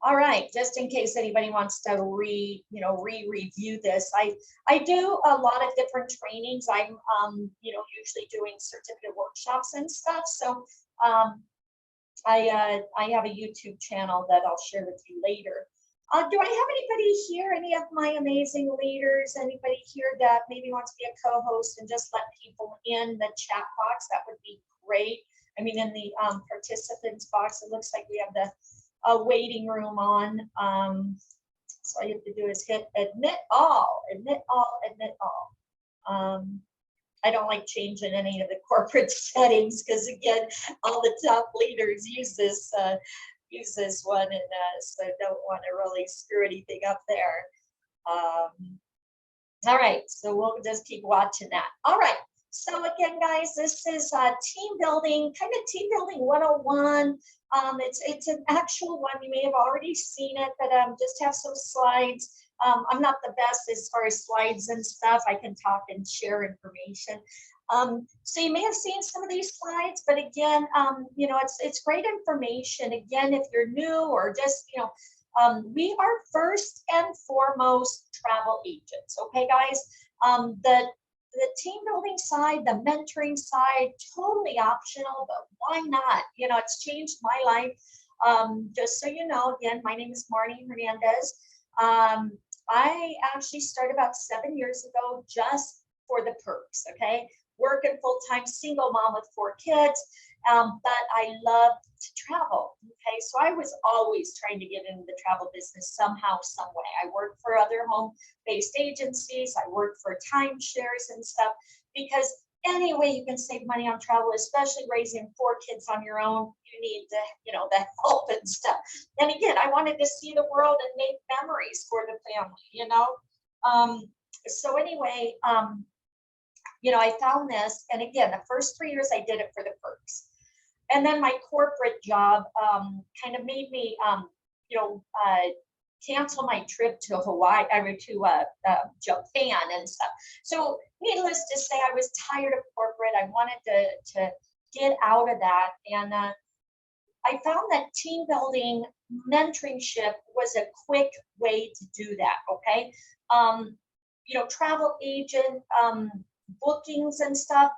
All right, just in case anybody wants to re-review this, I do a lot of different trainings. I'm usually doing certificate workshops and stuff. So I have a YouTube channel that I'll share with you later. Do I have anybody here? Any of my amazing leaders? Anybody here that maybe wants to be a co-host and just let people in the chat box? That would be great. I mean, in the participants box, it looks like we have the waiting room on. So all you have to do is hit admit all, admit all, admit all. I don't like changing any of the corporate settings because again, all the top leaders use this one, and so I don't want to really screw anything up there. All right, so we'll just keep watching that. All right, so again, guys, this is team building, kind of team building 101. It's an actual one. You may have already seen it, but just have some slides. I'm not the best as far as slides and stuff. I can talk and share information. So you may have seen some of these slides, but again, it's great information. Again, if you're new or just, we are first and foremost travel agents. Okay, guys. The team building side, the mentoring side, totally optional, but why not? It's changed my life. Just so you know, again, my name is Marnie Hernandez. I actually started about 7 years ago just for the perks, okay? Working full-time, single mom with 4 kids, but I love to travel, okay? So I was always trying to get into the travel business somehow, some way. I worked for other home-based agencies. I worked for timeshares and stuff because any way you can save money on travel, especially raising 4 kids on your own, you need the, the help and stuff. And again, I wanted to see the world and make memories for the family, So anyway, I found this, and again, the first 3 years I did it for the perks. And then my corporate job kind of made me, cancel my trip to Hawaii, to Japan and stuff. So needless to say, I was tired of corporate. I wanted to get out of that. And I found that team building mentorship was a quick way to do that, okay? Travel agent bookings and stuff,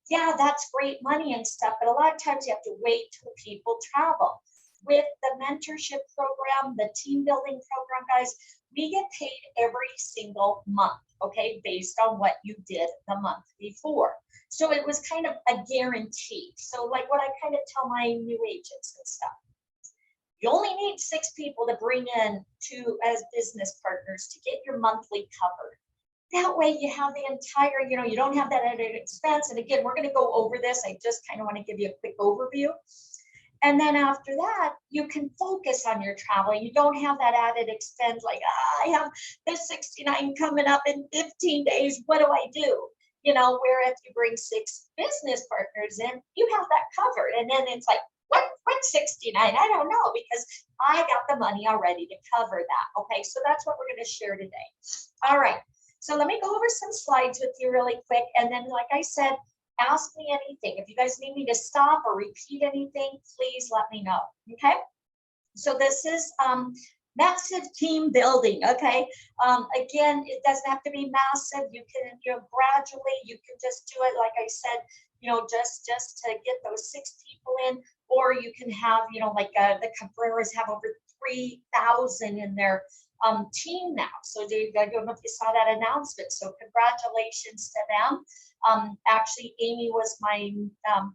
yeah, that's great money and stuff, but a lot of times you have to wait till people travel. With the mentorship program, the team building program, guys, we get paid every single month, okay, based on what you did the month before. So it was kind of a guarantee. So like what I kind of tell my new agents and stuff, you only need 6 people to bring in as business partners to get your monthly covered. That way you have the entire, you don't have that added expense. And again, we're going to go over this. I just kind of want to give you a quick overview. And then after that, you can focus on your travel. You don't have that added expense like, I have this 69 coming up in 15 days. What do I do? Where if you bring 6 business partners in, you have that covered. And then it's like, what's 69? I don't know, because I got the money already to cover that. Okay, so that's what we're going to share today. All right. So let me go over some slides with you really quick. And then, like I said, ask me anything. If you guys need me to stop or repeat anything, please let me know, okay? So this is massive team building, okay? Again, it doesn't have to be massive. You can, gradually, you can just do it, like I said, just to get those 6 people in, or you can have, like the Cabreras have over 3,000 in their team now. So I don't know if you saw that announcement. So congratulations to them. Actually, Amy was my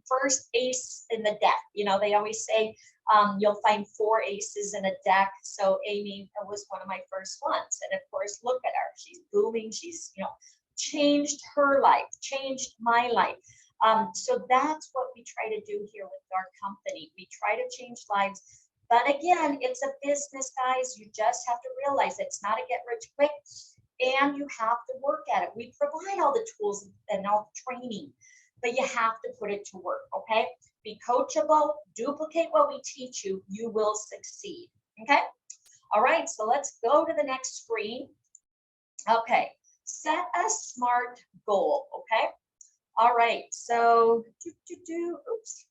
first ace in the deck. They always say you'll find 4 aces in a deck. So Amy was one of my first ones. And of course, look at her. She's booming. She's, changed her life, changed my life. So that's what we try to do here with our company. We try to change lives. But again, it's a business, guys. You just have to realize it's not a get rich quick, and you have to work at it. We provide all the tools and all the training, but you have to put it to work, okay? Be coachable, duplicate what we teach you, you will succeed, okay? All right, so let's go to the next screen. Okay, set a SMART goal, okay? All right, so, oops.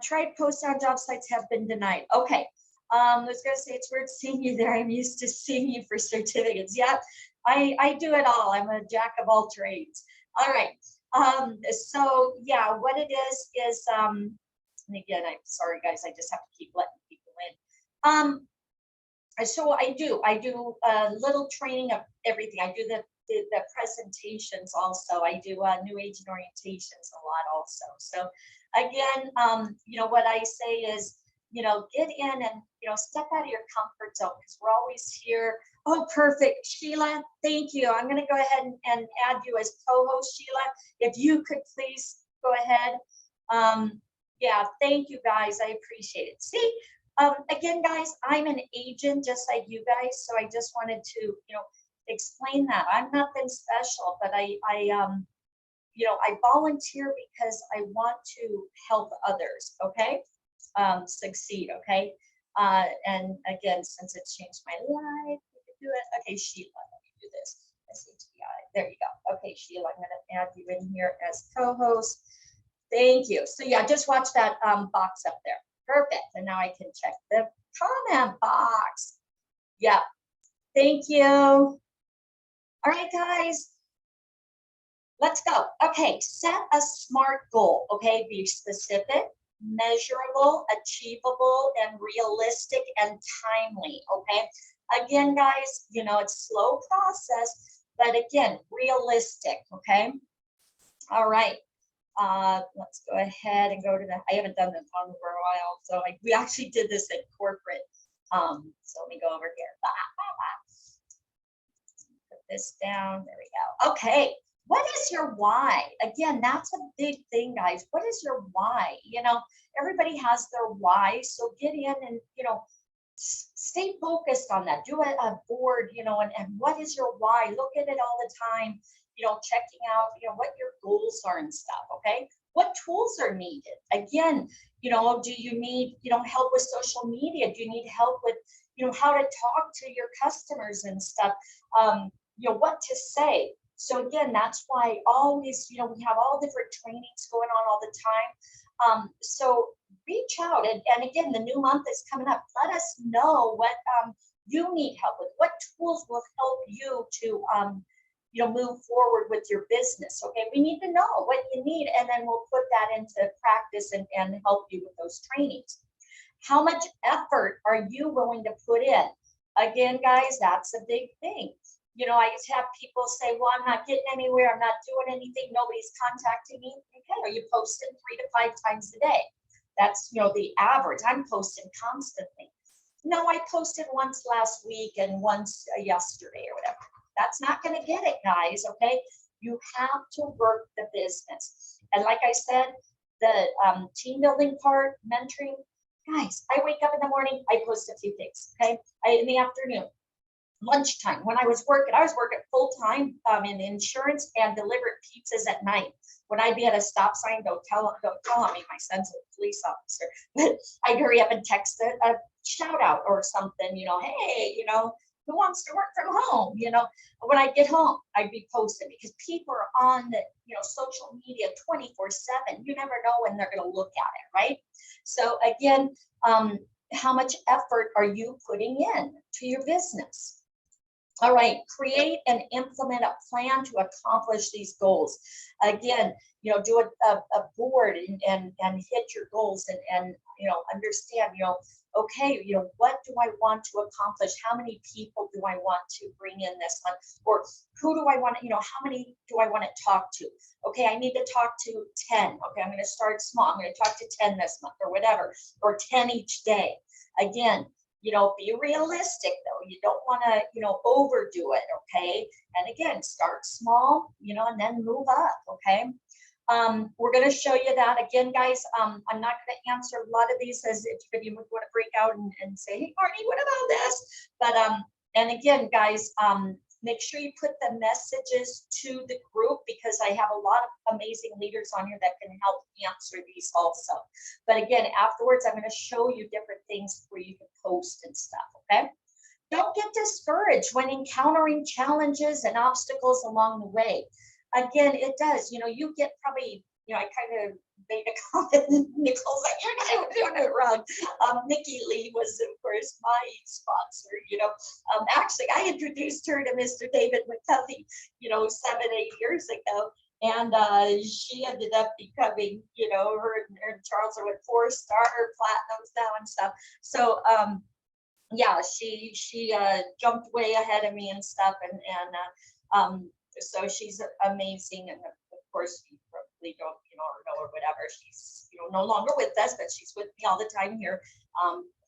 Tried posts on job sites have been denied. Okay, I was going to say it's weird seeing you there. I'm used to seeing you for certificates. Yeah, I do it all. I'm a jack of all trades. All right. So yeah, what it is, and again, I'm sorry guys, I just have to keep letting people in. So I do a little training of everything. I do the presentations also. I do new agent orientations a lot also. So again, what I say is, get in and, step out of your comfort zone, because we're always here. Oh, perfect. Sheila, thank you. I'm going to go ahead and add you as co-host, Sheila. If you could please go ahead. Yeah, thank you guys. I appreciate it. See, again, guys, I'm an agent just like you guys. So I just wanted to, explain that. I'm nothing special, but I volunteer because I want to help others, okay? Succeed, okay? And again, since it's changed my life, we can do it. Okay, Sheila, let me do this. SHBI, there you go. Okay, Sheila, I'm gonna add you in here as co-host. Thank you. So yeah, just watch that box up there. Perfect. And now I can check the comment box. Yeah, thank you. All right, guys. Let's go. Okay, set a SMART goal. Okay, be specific, measurable, achievable, and realistic and timely. Okay, again, guys, it's a slow process, but again, realistic. Okay, all right. Let's go ahead and go to I haven't done this one for a while, so we actually did this at corporate. So let me go over here. Put this down. There we go. Okay. What is your why? Again, that's a big thing, guys. What is your why? Everybody has their why. So get in and, stay focused on that. Do a board, and what is your why? Look at it all the time, checking out, what your goals are and stuff. Okay. What tools are needed? Again, do you need, help with social media? Do you need help with, how to talk to your customers and stuff? What to say? So again, that's why always, we have all different trainings going on all the time. So reach out, and again, the new month is coming up. Let us know what you need help with. What tools will help you to move forward with your business. Okay, we need to know what you need, and then we'll put that into practice and help you with those trainings. How much effort are you willing to put in? Again, guys, that's a big thing. I used to have people say, well, I'm not getting anywhere. I'm not doing anything. Nobody's contacting me. Okay, are you posting 3 to 5 times a day? That's, the average. I'm posting constantly. No, I posted once last week and once yesterday or whatever. That's not going to get it, guys. Okay, you have to work the business. And like I said, the team building part, mentoring, guys, I wake up in the morning, I post a few things. Okay, in the afternoon, lunchtime, when I was working full time in insurance and delivered pizzas at night. When I'd be at a stop sign, don't tell on me, my son's a police officer, but I'd hurry up and text a shout out or something, hey, who wants to work from home? When I get home, I'd be posting, because people are on the, social media 24/7. You never know when they're going to look at it, right? So again, how much effort are you putting in to your business? All right, create and implement a plan to accomplish these goals. Again, do a board and hit your goals and understand, okay, what do I want to accomplish? How many people do I want to bring in this month? Or who do I want to, how many do I want to talk to? Okay, I need to talk to 10. Okay, I'm going to start small. I'm going to talk to 10 this month or whatever, or 10 each day. Again, be realistic though. You don't want to, overdo it. Okay. And again, start small, and then move up. Okay. We're going to show you that again, guys. I'm not going to answer a lot of these as if you would want to break out and say, hey, Courtney, what about this? But, and again, guys, make sure you put the messages to the group, because I have a lot of amazing leaders on here that can help answer these also. But again, afterwards, I'm going to show you different things where you can post and stuff, okay? Don't get discouraged when encountering challenges and obstacles along the way. Again, it does, you get probably you know, I kind of made a comment. Nicole's like, you're doing it wrong. Nikki Lee was, of course, my sponsor. You know, actually, I introduced her to Mr. David McCuffey, you know, 7, 8 years ago. And she ended up becoming, you know, her and Charles are with 4-star platinums now and stuff. So yeah, she jumped way ahead of me and stuff, so she's amazing, and of course you probably don't, you know or whatever. She's, you know, no longer with us, but she's with me all the time here.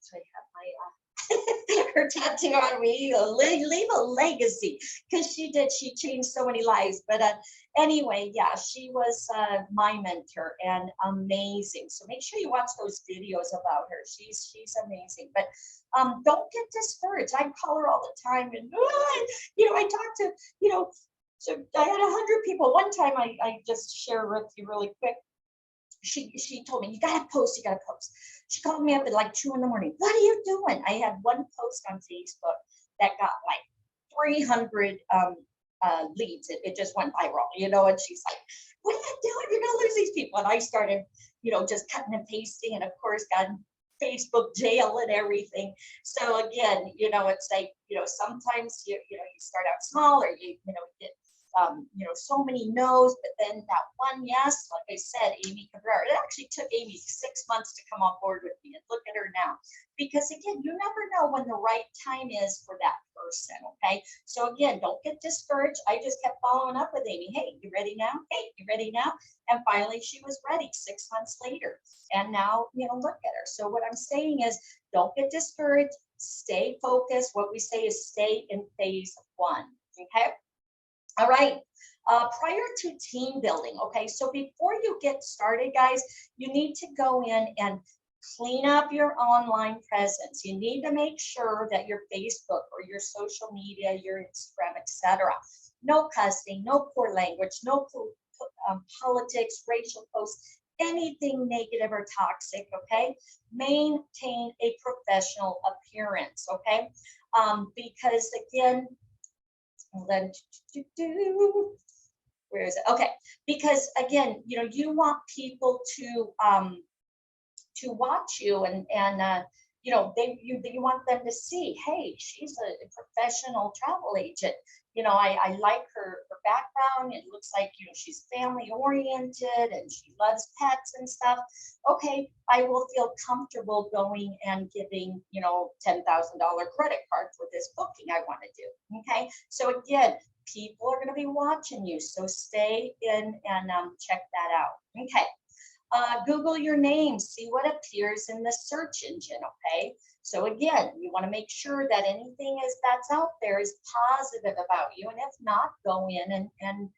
So I have my her tattoo on me, leave a legacy, because she changed so many lives. But anyway, yeah, she was my mentor and amazing. So make sure you watch those videos about her. She's amazing. But don't get discouraged. I call her all the time, and you know, I talk to, you know, so I had 100 people one time. I just share with you really quick. She told me, you gotta post. She called me up at like 2 in the morning. What are you doing? I had one post on Facebook that got like 300 leads. It just went viral, you know. And she's like, what are you doing? You're gonna lose these people. And I started, you know, just cutting and pasting, and of course got Facebook jail and everything. So again, you know, it's like, you know, sometimes you know, you start out small, or you know, get you know, so many no's, but then that one yes, like I said, Amy Cabrera. It actually took Amy 6 months to come on board with me, and look at her now. Because again, you never know when the right time is for that person. Okay, so again, don't get discouraged. I just kept following up with Amy. Hey, you ready now? Hey, you ready now? And finally, she was ready 6 months later. And now, you know, look at her. So what I'm saying is, don't get discouraged. Stay focused. What we say is stay in phase 1. Okay. All right. Prior to team building, okay, so before you get started, guys, you need to go in and clean up your online presence. You need to make sure that your Facebook or your social media, your Instagram, etc., no cussing, no poor language, no politics, racial posts, anything negative or toxic, okay? Maintain a professional appearance, okay? Because again, then where is it? Okay, because again, you know, you want people to watch you, and you know, you want them to see, hey, she's a professional travel agent. You know, I like her background. It looks like, you know, she's family oriented and she loves pets and stuff. Okay, I will feel comfortable going and giving, you know, $10,000 credit card for this booking I want to do. Okay, so again, people are going to be watching you, so stay in and check that out. Okay. Google your name, see what appears in the search engine, okay? So again, you want to make sure that anything that's out there is positive about you, and if not, go in and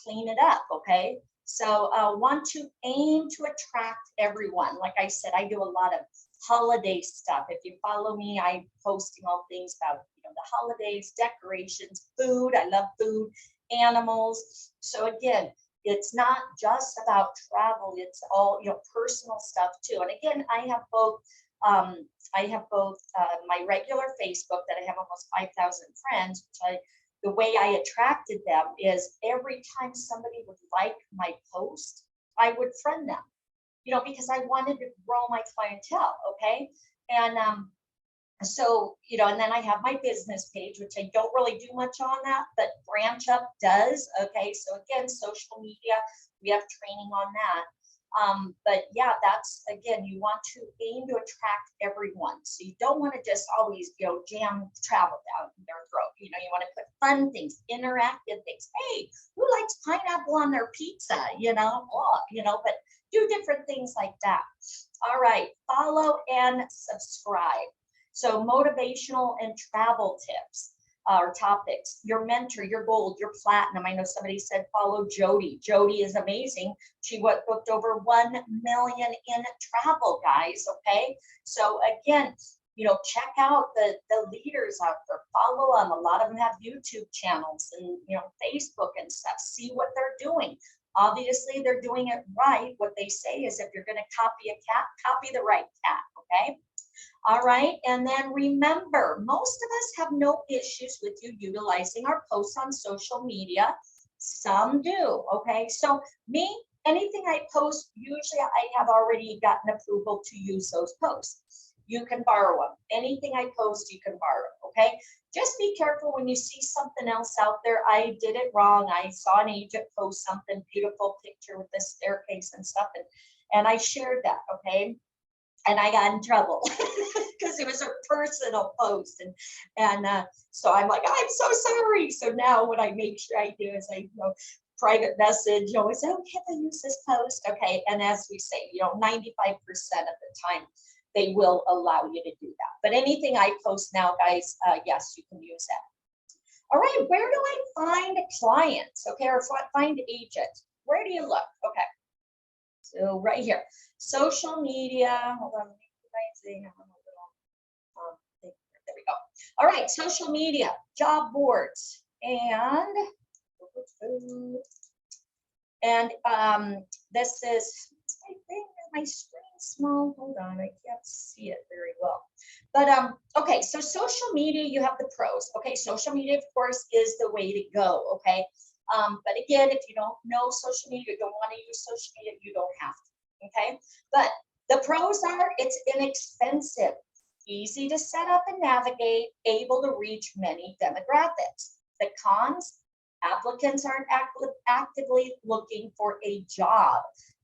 clean it up, okay? So want to aim to attract everyone. Like I said, I do a lot of holiday stuff. If you follow me, I'm posting all things about, you know, the holidays, decorations, food. I love food, animals. So again, it's not just about travel, it's all, you know, personal stuff too. And again, I have both my regular Facebook that I have almost 5,000 friends, which the way I attracted them is every time somebody would like my post, I would friend them, you know, because I wanted to grow my clientele, okay? And so, you know, and then I have my business page, which I don't really do much on that, but Branch Up does. Okay, so again, social media, we have training on that. But yeah, that's, again, you want to aim to attract everyone. So you don't want to just always, you know, jam travel down their throat. You know, you want to put fun things, interactive things. Hey, who likes pineapple on their pizza? You know, but do different things like that. All right, follow and subscribe. So motivational and travel tips or topics, your mentor, your gold, your platinum. I know somebody said follow Jody. Jody is amazing. She booked over 1 million in travel, guys. Okay. So again, you know, check out the leaders out there, follow them. A lot of them have YouTube channels and, you know, Facebook and stuff. See what they're doing. Obviously, they're doing it right. What they say is, if you're going to copy a cat, copy the right cat. Okay. All right, and then remember, most of us have no issues with you utilizing our posts on social media. Some do, okay? So me, anything I post, usually I have already gotten approval to use those posts. You can borrow them. Anything I post, you can borrow, okay? Just be careful when you see something else out there. I did it wrong. I saw an agent post something beautiful picture with this staircase and stuff, and I shared that, okay? And I got in trouble because it was a personal post, and so I'm like, I'm so sorry. So now what I make sure I do is I private message, say, oh, can I use this post? Okay, and as we say, 95% of the time they will allow you to do that. But anything I post now, guys, yes, you can use that. All right, where do I find clients? Okay, or find agents? Where do you look? Okay, so right here, social media. Hold on, there we go. All right, social media, job boards, and this is, I think my screen small. Hold on, I can't see it very well. But okay, so social media, you have the pros. Okay, social media, of course, is the way to go. Okay, but again, if you don't know social media, you don't want to use social media, you don't have to. Okay, but the pros are it's inexpensive, easy to set up and navigate, able to reach many demographics. The cons, applicants aren't actively looking for a job,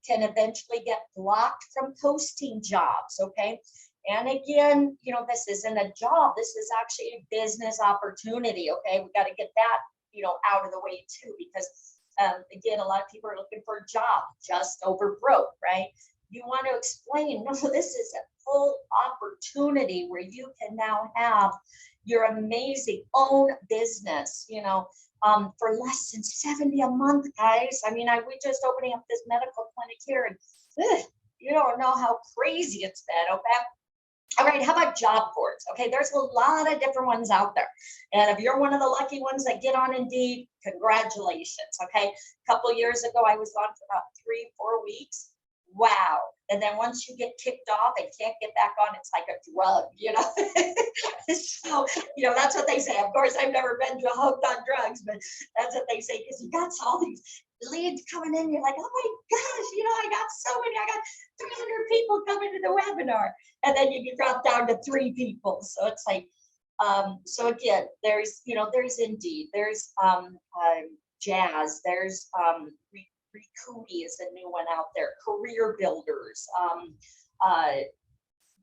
can eventually get blocked from posting jobs, okay? And again, this isn't a job, this is actually a business opportunity, okay? We got to get that, out of the way too, because again, a lot of people are looking for a job just over broke, right? You want to explain, no, this is a full opportunity where you can now have your amazing own business, for less than $70 a month, guys. I mean, we're just opening up this medical clinic here, and you don't know how crazy it's been, okay? All right, how about job boards? Okay, there's a lot of different ones out there. And if you're one of the lucky ones that get on Indeed, congratulations, okay? A couple years ago, I was on for about 3-4 weeks. Wow. And then once you get kicked off and can't get back on, it's like a drug, So, that's what they say. Of course, I've never been hooked on drugs, but that's what they say, because you got all these leads coming in. You're like, oh my gosh, I got so many. I got 300 people coming to the webinar. And then you drop down to 3 people. So it's like, so again, there's Indeed, there's Jazz, there's Recruity is a new one out there, Career Builders,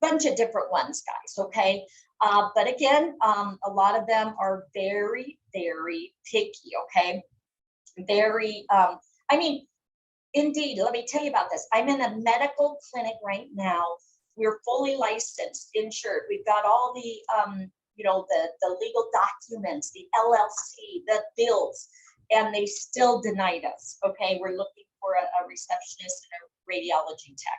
bunch of different ones, guys, okay? But again, a lot of them are very, very picky, okay? Very, Indeed, let me tell you about this. I'm in a medical clinic right now. We're fully licensed, insured. We've got all the, the legal documents, the LLC, the bills, and they still denied us. Okay, we're looking for a receptionist and a radiology tech,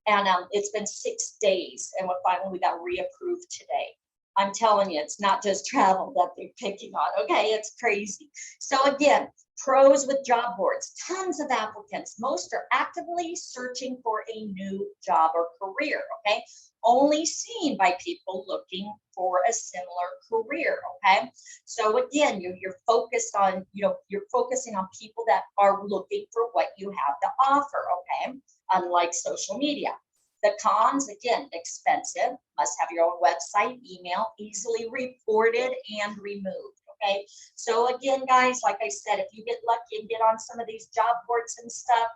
and it's been 6 days, and finally we got reapproved today. I'm telling you, it's not just travel that they're picking on. Okay, it's crazy. So again, pros with job boards, tons of applicants. Most are actively searching for a new job or career. Okay, only seen by people looking for a similar career. Okay, so again, you're focused on, you're focusing on people that are looking for what you have to offer. Okay, unlike social media. The cons, again, expensive, must have your own website, email, easily reported and removed. Okay, so again, guys, like I said, if you get lucky and get on some of these job boards and stuff,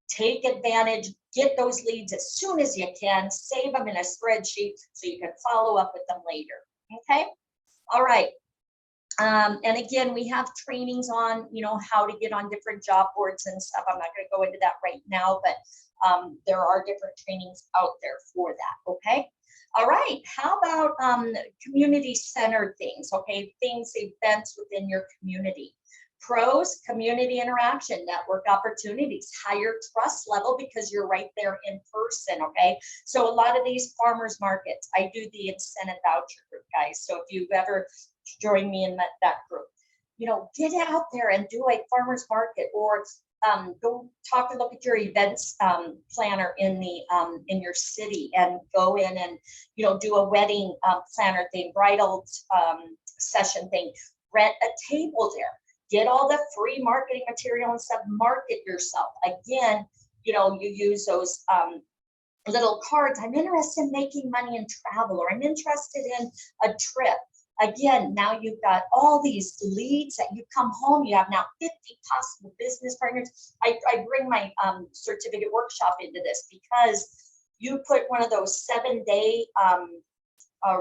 take advantage, get those leads as soon as you can, save them in a spreadsheet so you can follow up with them later. Okay, all right. And again, we have trainings on, how to get on different job boards and stuff. I'm not going to go into that right now, but there are different trainings out there for that. Okay. All right. How about community centered things? Okay. Things, events within your community. Pros, community interaction, network opportunities, higher trust level because you're right there in person. Okay. So a lot of these farmers markets, I do the incentive voucher group, guys. So if you've ever joined me in that group, get out there and do a farmers market, or go look at your events planner in your city, and go in and do a wedding planner thing, bridal session thing, rent a table there. Get all the free marketing material and stuff, market yourself. Again, you use those little cards. I'm interested in making money in travel, or I'm interested in a trip. Again, now you've got all these leads that you come home, you have now 50 possible business partners. I bring my certificate workshop into this because you put one of those 7-day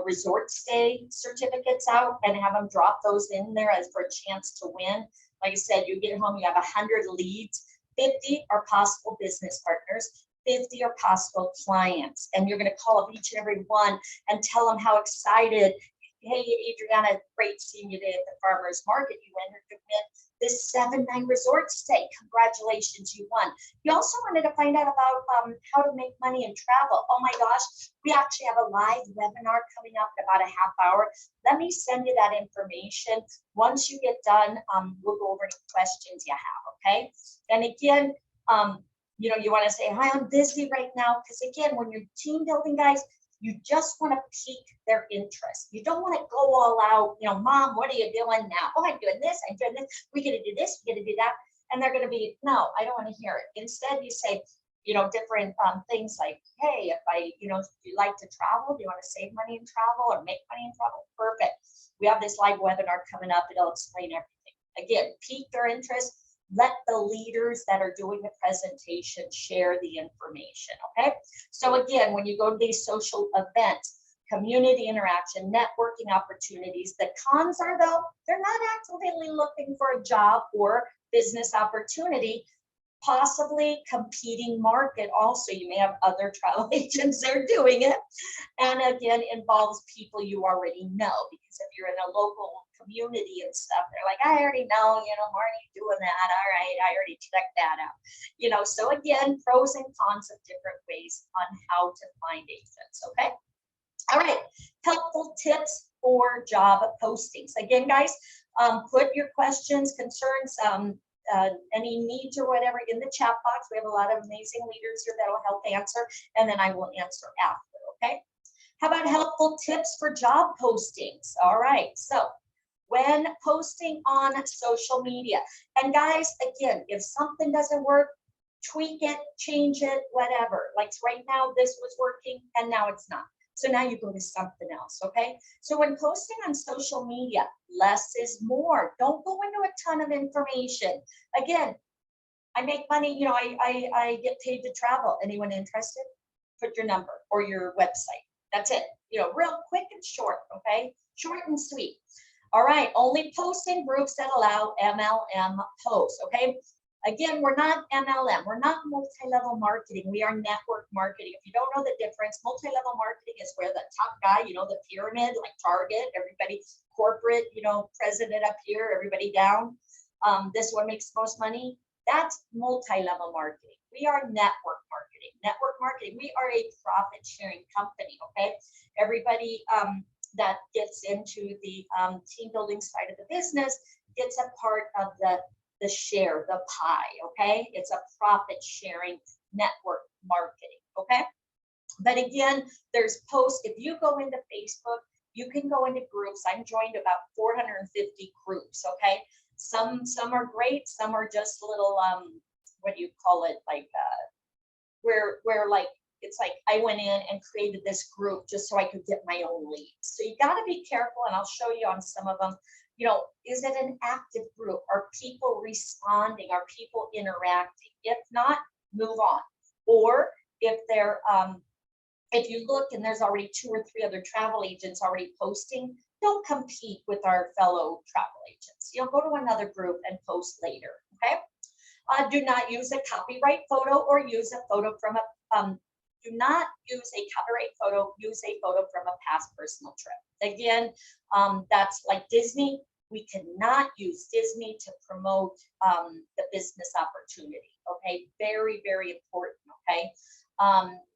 resort stay certificates out and have them drop those in there as for a chance to win. Like I said, you get home, you have 100 leads, 50 are possible business partners, 50 are possible clients, and you're going to call up each and every one and tell them how excited. Hey, Adriana, great seeing you today at the farmers market. You entered to win this 7-night resort stay. Congratulations, you won. You also wanted to find out about how to make money in travel. Oh my gosh, we actually have a live webinar coming up in about a half hour. Let me send you that information. Once you get done, we'll go over any questions you have, okay? And again, you want to say, hi, I'm busy right now, because again, when you're team building, guys, you just want to pique their interest. You don't want to go all out, Mom, what are you doing now? Oh, I'm doing this, I'm doing this. We got to do this, we got to do that. And they're going to be, no, I don't want to hear it. Instead, you say, different things like, hey, if do you like to travel? Do you want to save money in travel or make money in travel? Perfect. We have this live webinar coming up. It'll explain everything. Again, pique their interest. Let the leaders that are doing the presentation share the information, okay? So again, when you go to these social events, community interaction, networking opportunities, the cons are, though, they're not actively looking for a job or business opportunity, possibly competing market also. You may have other travel agents that are doing it. And again, involves people you already know, because if you're in a local community and stuff, they're like, I already know, Marnie doing that. All right, I already checked that out. So again, pros and cons of different ways on how to find agents, okay? All right, helpful tips for job postings. Again, guys, put your questions, concerns, any needs or whatever in the chat box. We have a lot of amazing leaders here that will help answer, and then I will answer after, okay? How about helpful tips for job postings? All right, so when posting on social media, and guys, again, if something doesn't work, tweak it, change it, whatever. Like right now, this was working and now it's not. So now you go to something else, okay? So when posting on social media, less is more. Don't go into a ton of information. Again, I make money, I get paid to travel. Anyone interested? Put your number or your website. That's it. Real quick and short, okay? Short and sweet. All right, only post in groups that allow MLM posts, okay? Again, we're not MLM, we're not multi-level marketing, we are network marketing. If you don't know the difference, multi-level marketing is where the top guy, the pyramid, like Target, everybody corporate, president up here, everybody down. This one makes the most money. That's multi-level marketing. We are network marketing. Network marketing, we are a profit sharing company, okay? Everybody that gets into the team building side of the business gets a part of the share, the pie, okay? It's a profit sharing network marketing, okay? But again, there's posts. If you go into Facebook, you can go into groups. I'm joined about 450 groups, okay? Some are great, some are just little, what do you call it? Like, where like, it's like I went in and created this group just so I could get my own leads. So you got to be careful, and I'll show you on some of them. Is it an active group? Are people responding? Are people interacting? If not, move on. Or if they're, if you look and there's already 2 or 3 other travel agents already posting, don't compete with our fellow travel agents. Go to another group and post later, okay? Do not use a copyright photo or use a photo from a, do not use a copyright photo, use a photo from a past personal trip. Again, that's like Disney. We cannot use Disney to promote the business opportunity, okay? Very, very important, okay?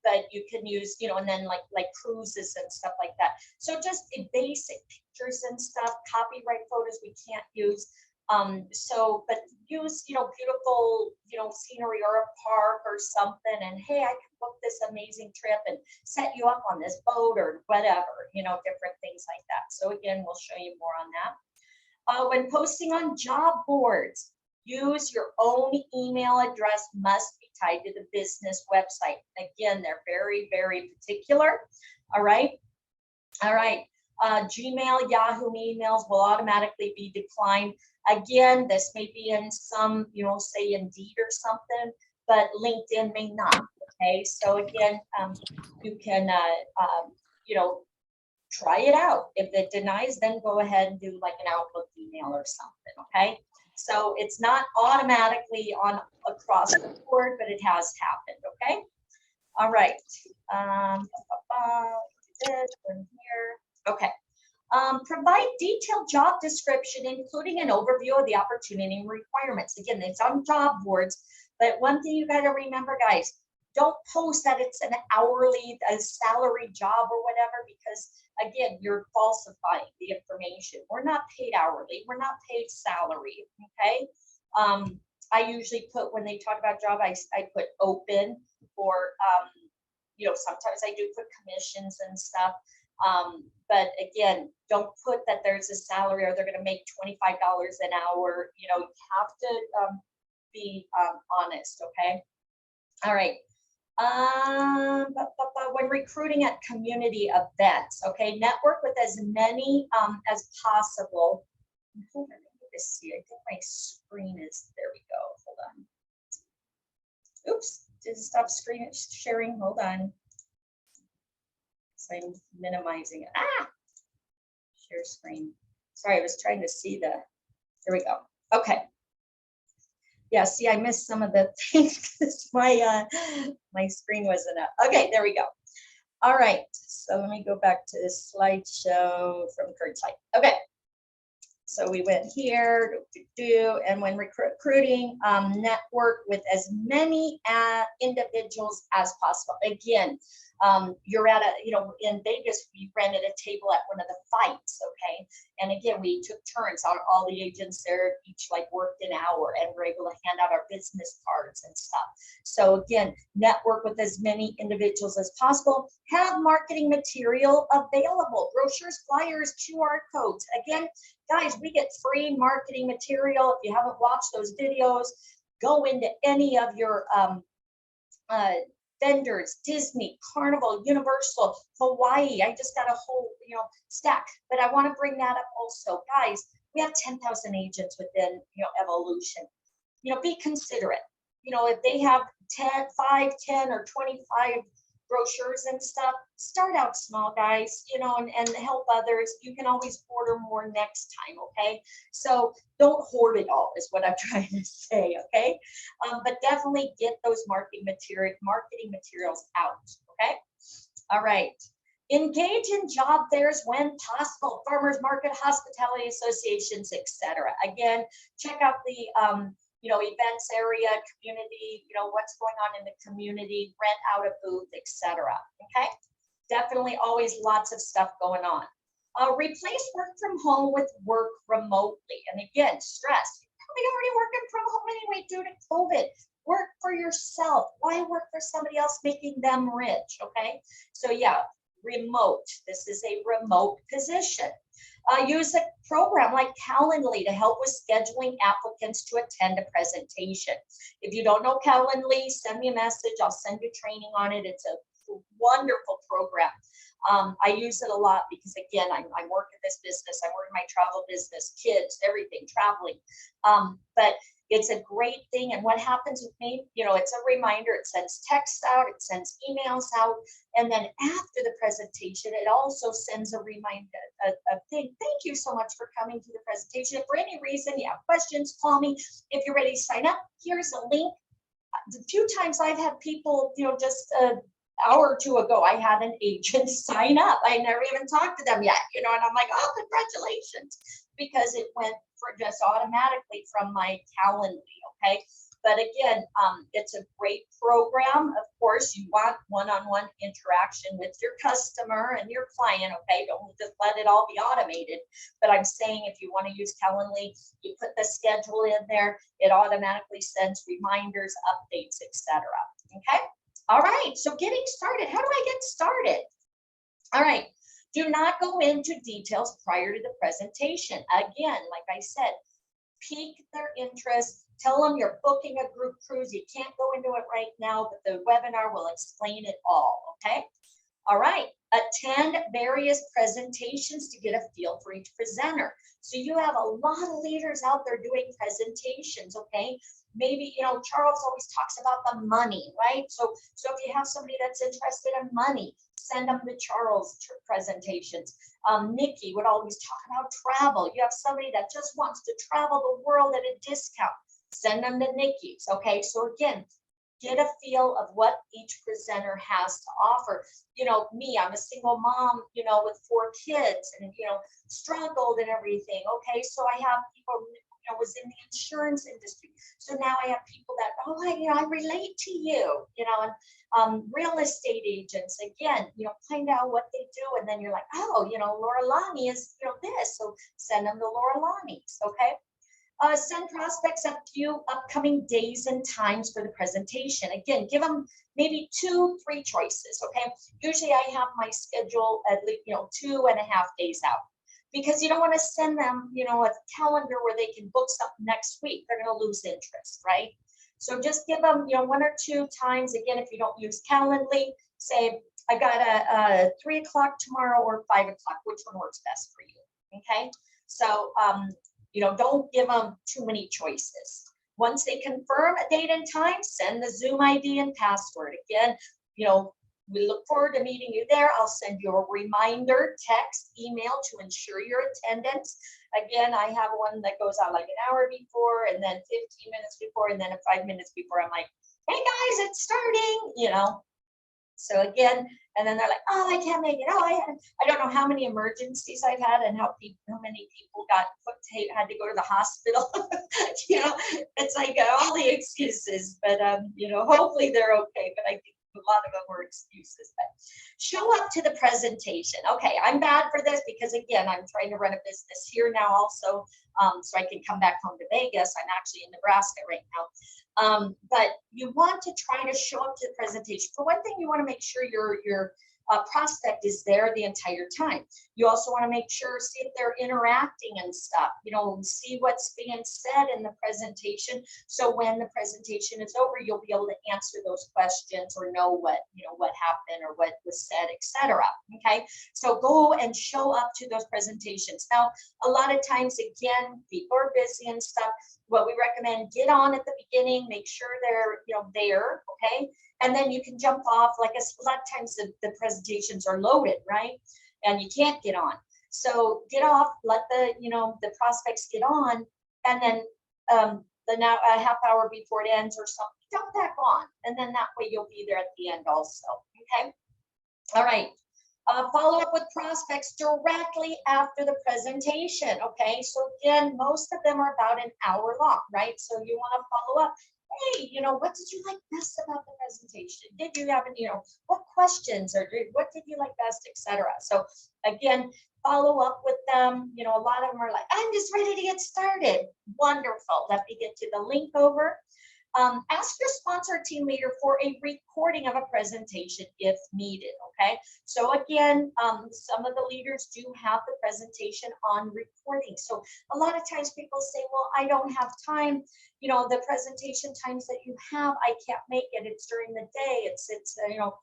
But you can use, and then like cruises and stuff like that. So just basic pictures and stuff, copyright photos we can't use. But use, beautiful, scenery or a park or something, and hey, I can book this amazing trip and set you up on this boat or whatever, different things like that. So again, we'll show you more on that. When posting on job boards, use your own email address, must be tied to the business website. Again, they're very, very particular. All right. All right. Gmail, Yahoo emails will automatically be declined. Again, this may be in some, say Indeed or something, but LinkedIn may not. Okay. So again, you can, try it out. If it denies, then go ahead and do like an Outlook email or something. Okay. So it's not automatically on across the board, but it has happened. Okay. All right. This one here. Okay. Provide detailed job description, including an overview of the opportunity and requirements. Again, it's on job boards, but one thing you got to remember, guys, don't post that it's an hourly, a salary job or whatever, because again, you're falsifying the information. We're not paid hourly. We're not paid salary. Okay. I usually put, when they talk about job, I put open, or, sometimes I do put commissions and stuff. But again, don't put that there's a salary or they're going to make $25 an hour. You have to be honest. Okay. All right. When recruiting at community events, okay, network with as many as possible. Hold on, let me see. I think my screen is, there we go. Hold on. Oops, did it stop screen sharing? Hold on. So I'm minimizing it. Share screen. Sorry, I was trying to see the, there we go. Okay. Yeah, see, I missed some of the things because my screen wasn't up. Okay, there we go. All right, so let me go back to this slideshow from current slide. Okay, so we went here, and when recruiting, network with as many individuals as possible. Again, you're at in Vegas, we rented a table at one of the fights, okay? And again, we took turns on all the agents there, each like worked an hour, and we're able to hand out our business cards and stuff. So again, network with as many individuals as possible. Have marketing material available, brochures, flyers, QR codes. Again, guys, we get free marketing material. If you haven't watched those videos, go into any of your vendors, Disney, Carnival, Universal, Hawaii. I just got a whole, stack, but I want to bring that up also. Guys, we have 10,000 agents within, Evolution. Be considerate. If they have 5, 10, or 25 brochures and stuff, start out small, guys, and help others. You can always order more next time. Okay. So don't hoard it all is what I'm trying to say. Okay. But definitely get those marketing materials out. Okay. All right. Engage in job fairs when possible, farmers market, hospitality associations, etc. Again, check out the, events area, community, what's going on in the community, rent out a booth, etc. Okay. Definitely always lots of stuff going on. Replace work from home with work remotely. And again, stress. You're probably already working from home anyway due to COVID. Work for yourself. Why work for somebody else making them rich? Okay. So yeah, remote. This is a remote position. Use a program like Calendly to help with scheduling applicants to attend a presentation. If you don't know Calendly, send me a message. I'll send you training on it. It's a wonderful program. I use it a lot because, again, I'm working this business. I'm working my travel business, kids, everything, traveling. But it's a great thing. And what happens with me, it's a reminder. It sends texts out, it sends emails out. And then after the presentation, it also sends a reminder, a thing. Thank you so much for coming to the presentation. If for any reason you have questions, call me. If you're ready to sign up, here's a link. The few times I've had people, just an hour or two ago, I had an agent sign up. I never even talked to them yet, and I'm like, oh, congratulations, because it went for just automatically from my Calendly. Okay. But again, it's a great program. Of course, you want one-on-one interaction with your customer and your client. Okay. Don't just let it all be automated. But I'm saying if you want to use Calendly, you put the schedule in there, it automatically sends reminders, updates, etc. Okay. All right. So getting started. How do I get started? All right. Do not go into details prior to the presentation. Again, like I said, pique their interest. Tell them you're booking a group cruise. You can't go into it right now, but the webinar will explain it all, okay? All right, attend various presentations to get a feel for each presenter. So you have a lot of leaders out there doing presentations, okay? Maybe, you know, Charles always talks about the money, right? So if you have somebody that's interested in money, send them to Charles presentations. Nikki would always talk about travel. You have somebody that just wants to travel the world at a discount, send them to Nikki's, okay? So again, get a feel of what each presenter has to offer. You know, me, I'm a single mom, you know, with 4 kids and, you know, struggled and everything. Okay, so I have people, you know, was in the insurance industry. So now I have people that, oh, you know, I relate to you, you know, and real estate agents, again, you know, find out what they do. And then you're like, oh, you know, Laura Lani is, you know, this. So send them to Laura Lani's, okay? Send prospects a few upcoming days and times for the presentation. Again, give them maybe 2, 3 choices, okay? Usually I have my schedule at least, you know, 2.5 days out, because you don't want to send them, you know, a calendar where they can book something next week. They're going to lose interest, right? So just give them, you know, 1 or 2 times. Again, if you don't use Calendly, say, I got a 3 o'clock tomorrow or 5 o'clock, which one works best for you, okay? So, you know, don't give them too many choices. Once they confirm a date and time, send the Zoom ID and password. Again, you know, we look forward to meeting you there. I'll send you a reminder, text, email to ensure your attendance. Again, I have one that goes out like an hour before, and then 15 minutes before, and then 5 minutes before. I'm like, hey guys, it's starting, you know. So again, and then they're like, oh, I can't make it. Oh, I don't know how many emergencies I've had and how many people had to go to the hospital. You know, it's like all the excuses, but you know, hopefully they're okay. But I think a lot of them were excuses. But show up to the presentation. Okay, I'm bad for this because again, I'm trying to run a business here now also, so I can come back home to Vegas. I'm actually in Nebraska right now. But you want to try to show up to the presentation. For one thing, you want to make sure your prospect is there the entire time. You also want to make sure, see if they're interacting and stuff, you know, see what's being said in the presentation. So when the presentation is over, you'll be able to answer those questions or know what, you know, what happened or what was said, etc. Okay, so go and show up to those presentations. Now, a lot of times, again, people are busy and stuff. What we recommend, get on at the beginning, make sure they're, you know, there, okay? And then you can jump off. Like a lot of times the presentations are loaded, right? And you can't get on. So get off, let the, you know, the prospects get on, and then now a half hour before it ends or something, jump back on. And then that way you'll be there at the end also, okay? All right. Follow up with prospects directly after the presentation, okay? So again, most of them are about an hour long, right? So you want to follow up. Hey, you know, what did you like best about the presentation? Did you have, you know, what questions or what did you like best, etc. So again, follow up with them. You know, a lot of them are like, I'm just ready to get started. Wonderful. Let me get you the link over. Ask your sponsor team leader for a recording of a presentation if needed, okay? So again, some of the leaders do have the presentation on recording. So a lot of times people say, well, I don't have time. You know, the presentation times that you have, I can't make it. It's during the day. It's you know,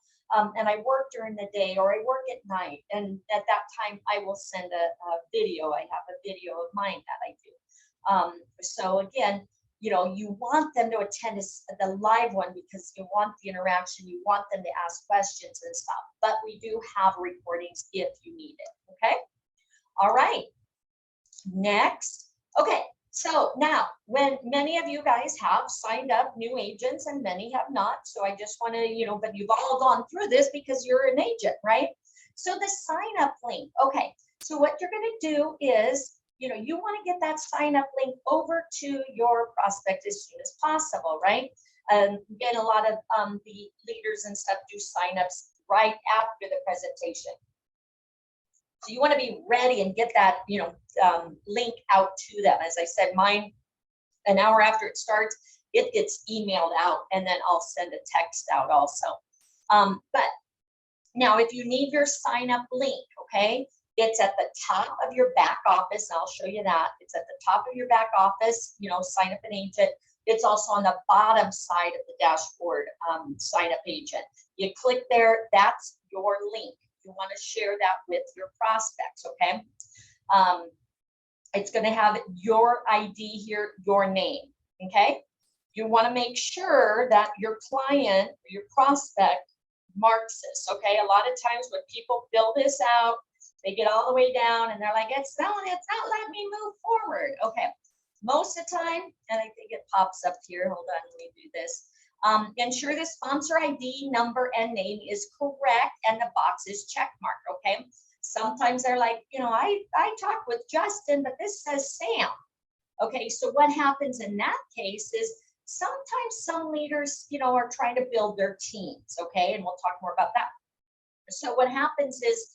and I work during the day or I work at night. And at that time, I will send a video. I have a video of mine that I do. So again, you know, you want them to attend the live one because you want the interaction, you want them to ask questions and stuff, but we do have recordings if you need it, okay? All right, next. Okay, so now, when many of you guys have signed up new agents and many have not, so I just want to, you know, but you've all gone through this because you're an agent, right? So the sign up link, okay, so what you're going to do is, you know, you want to get that sign up link over to your prospect as soon as possible, right? Again, a lot of the leaders and stuff do signups right after the presentation. So you want to be ready and get that, you know, link out to them. As I said, mine, an hour after it starts, it gets emailed out, and then I'll send a text out also. But Now, if you need your sign up link, okay, it's at the top of your back office. I'll show you that. It's at the top of your back office, you know, sign up an agent. It's also on the bottom side of the dashboard, sign up agent. You click there, that's your link. You want to share that with your prospects, okay? It's going to have your ID here, your name, okay? You want to make sure that your client, your prospect marks this, okay? A lot of times when people fill this out, they get all the way down and they're like, it's not letting me move forward. Okay, most of the time, and I think it pops up here, hold on, let me do this. Ensure the sponsor ID number and name is correct and the box is check marked, okay? Sometimes they're like, you know, I talked with Justin, but this says Sam. Okay, so what happens in that case is sometimes some leaders, you know, are trying to build their teams, okay? And we'll talk more about that. So what happens is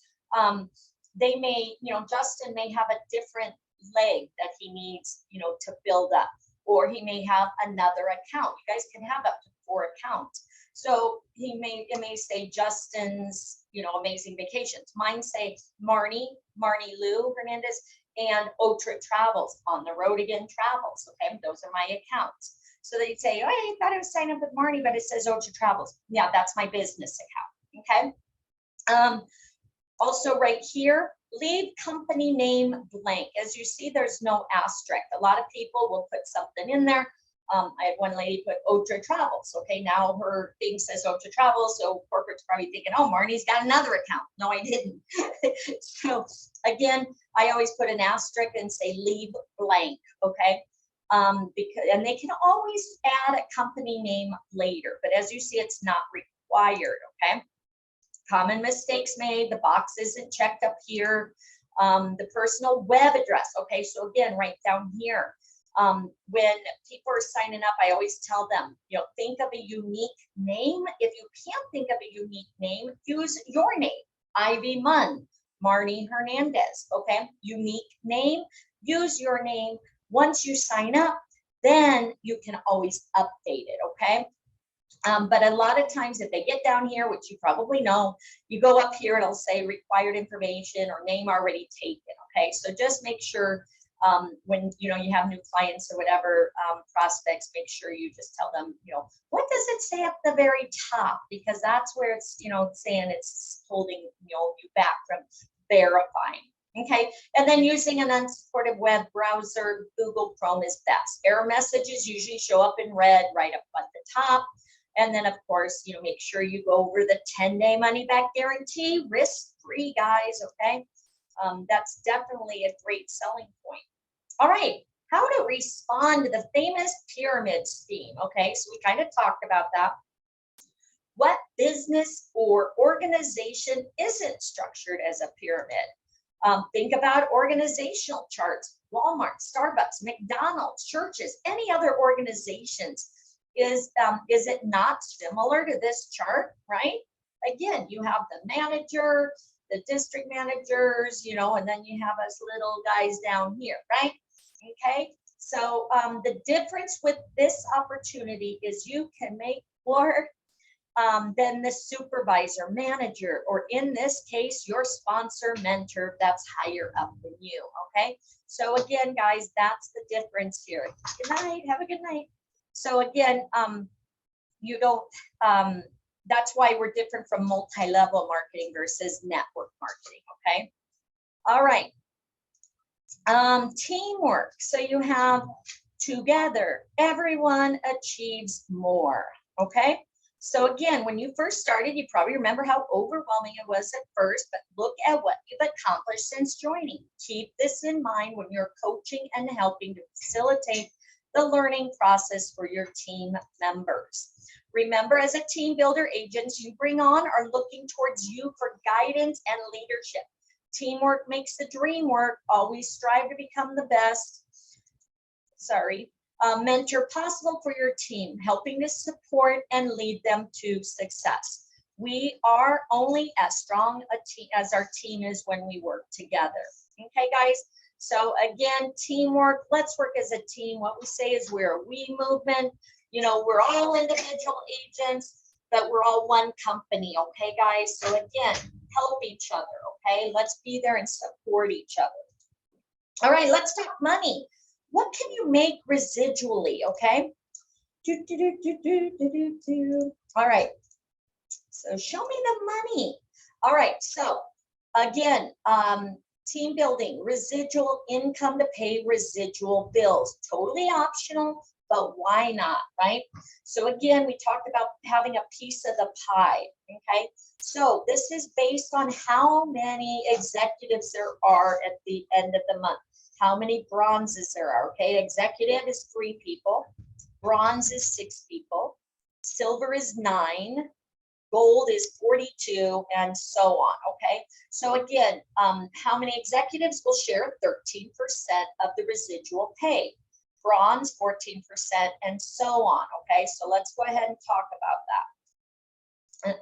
they may, you know, Justin may have a different leg that he needs, you know, to build up, or he may have another account. You guys can have up to 4 accounts. So it may say Justin's, you know, amazing vacations. Mine say Marnie Lou Hernandez and Otra Travels, on the road again travels. Okay, those are my accounts. So they'd say, oh, I thought I was signed up with Marnie, but it says Otra Travels. Yeah, that's my business account. Okay. Also right here, leave company name blank. As you see, there's no asterisk. A lot of people will put something in there. I had one lady put Otra Travels. Okay, now her thing says Otra Travels, so corporate's probably thinking, oh, Marnie's got another account. No, I didn't. So again, I always put an asterisk and say leave blank. Okay, and they can always add a company name later, but as you see, it's not required. Okay. Common mistakes made, the box isn't checked up here. The personal web address, okay, so again, right down here. When people are signing up, I always tell them, you know, think of a unique name. If you can't think of a unique name, use your name. Ivy Munn, Marnie Hernandez, okay, unique name, use your name. Once you sign up, then you can always update it, okay? But a lot of times if they get down here, which you probably know, you go up here, it'll say required information or name already taken, okay? So just make sure when, you know, you have new clients or whatever, prospects, make sure you just tell them, you know, what does it say at the very top? Because that's where it's, you know, saying it's holding, you know, you back from verifying. Okay, and then using an unsupported web browser, Google Chrome is best. Error messages usually show up in red right up at the top. And then, of course, you know, make sure you go over the 10-day money-back guarantee, risk-free, guys, okay? That's definitely a great selling point. All right, how to respond to the famous pyramid scheme, okay? So we kind of talked about that. What business or organization isn't structured as a pyramid? Think about organizational charts, Walmart, Starbucks, McDonald's, churches, any other organizations. Is it not similar to this chart, right? Again, you have the manager, the district managers, you know, and then you have us little guys down here, right? Okay, so the difference with this opportunity is you can make more than the supervisor, manager, or in this case, your sponsor, mentor that's higher up than you, okay? So again, guys, that's the difference here. Good night, have a good night. So again, you don't, that's why we're different from multi-level marketing versus network marketing, okay? All right, teamwork. So you have together, everyone achieves more, okay? So again, when you first started, you probably remember how overwhelming it was at first, but look at what you've accomplished since joining. Keep this in mind when you're coaching and helping to facilitate the learning process for your team members. Remember, as a team builder, agents you bring on are looking towards you for guidance and leadership. Teamwork makes the dream work. Always strive to become the best. Mentor possible for your team, helping to support and lead them to success. We are only as strong a team as our team is when we work together. Okay, guys? So again, teamwork, let's work as a team. What we say is we're a we movement. You know, we're all individual agents. but we're all one company, okay, guys? So again, help each other, okay? Let's be there and support each other. All right, let's talk money. What can you make residually, okay? All right, so show me the money. All right, so again, team building, residual income to pay residual bills, totally optional, but why not, right? So again, we talked about having a piece of the pie, okay? So this is based on how many executives there are at the end of the month, how many bronzes there are, okay? Executive is 3 people, bronze is 6 people, silver is 9, gold is 42, and so on, okay? So again, how many executives will share 13% of the residual pay? Bronze, 14%, and so on, okay? So let's go ahead and talk about that.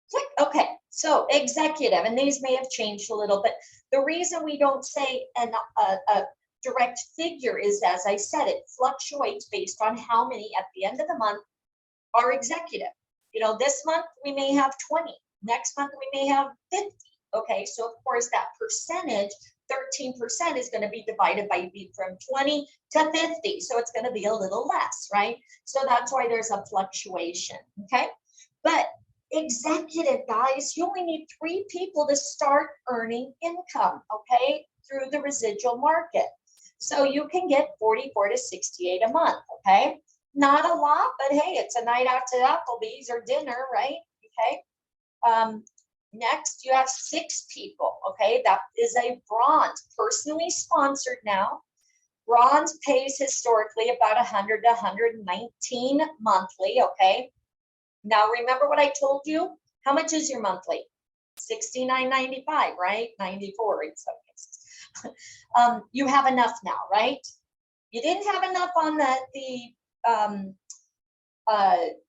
Click, okay, so executive, and these may have changed a little, but the reason we don't say a direct figure is, as I said, it fluctuates based on how many at the end of the month are executive. You know, this month we may have 20, next month we may have 50. Okay, so of course that percentage, 13% is going to be divided by from 20 to 50. So it's going to be a little less, right? So that's why there's a fluctuation. Okay, but executive, guys, you only need 3 people to start earning income, okay, through the residual market. So you can get 44 to 68 a month, okay? Not a lot, but hey, it's a night out to Applebee's or dinner, right? Okay. Next, you have 6 people, okay? That is a bronze, personally sponsored now. Bronze pays historically about 100 to 119 monthly, okay? Now, remember what I told you? How much is your monthly? $69.95, right? 94 in some cases. You have enough now, right? You didn't have enough on the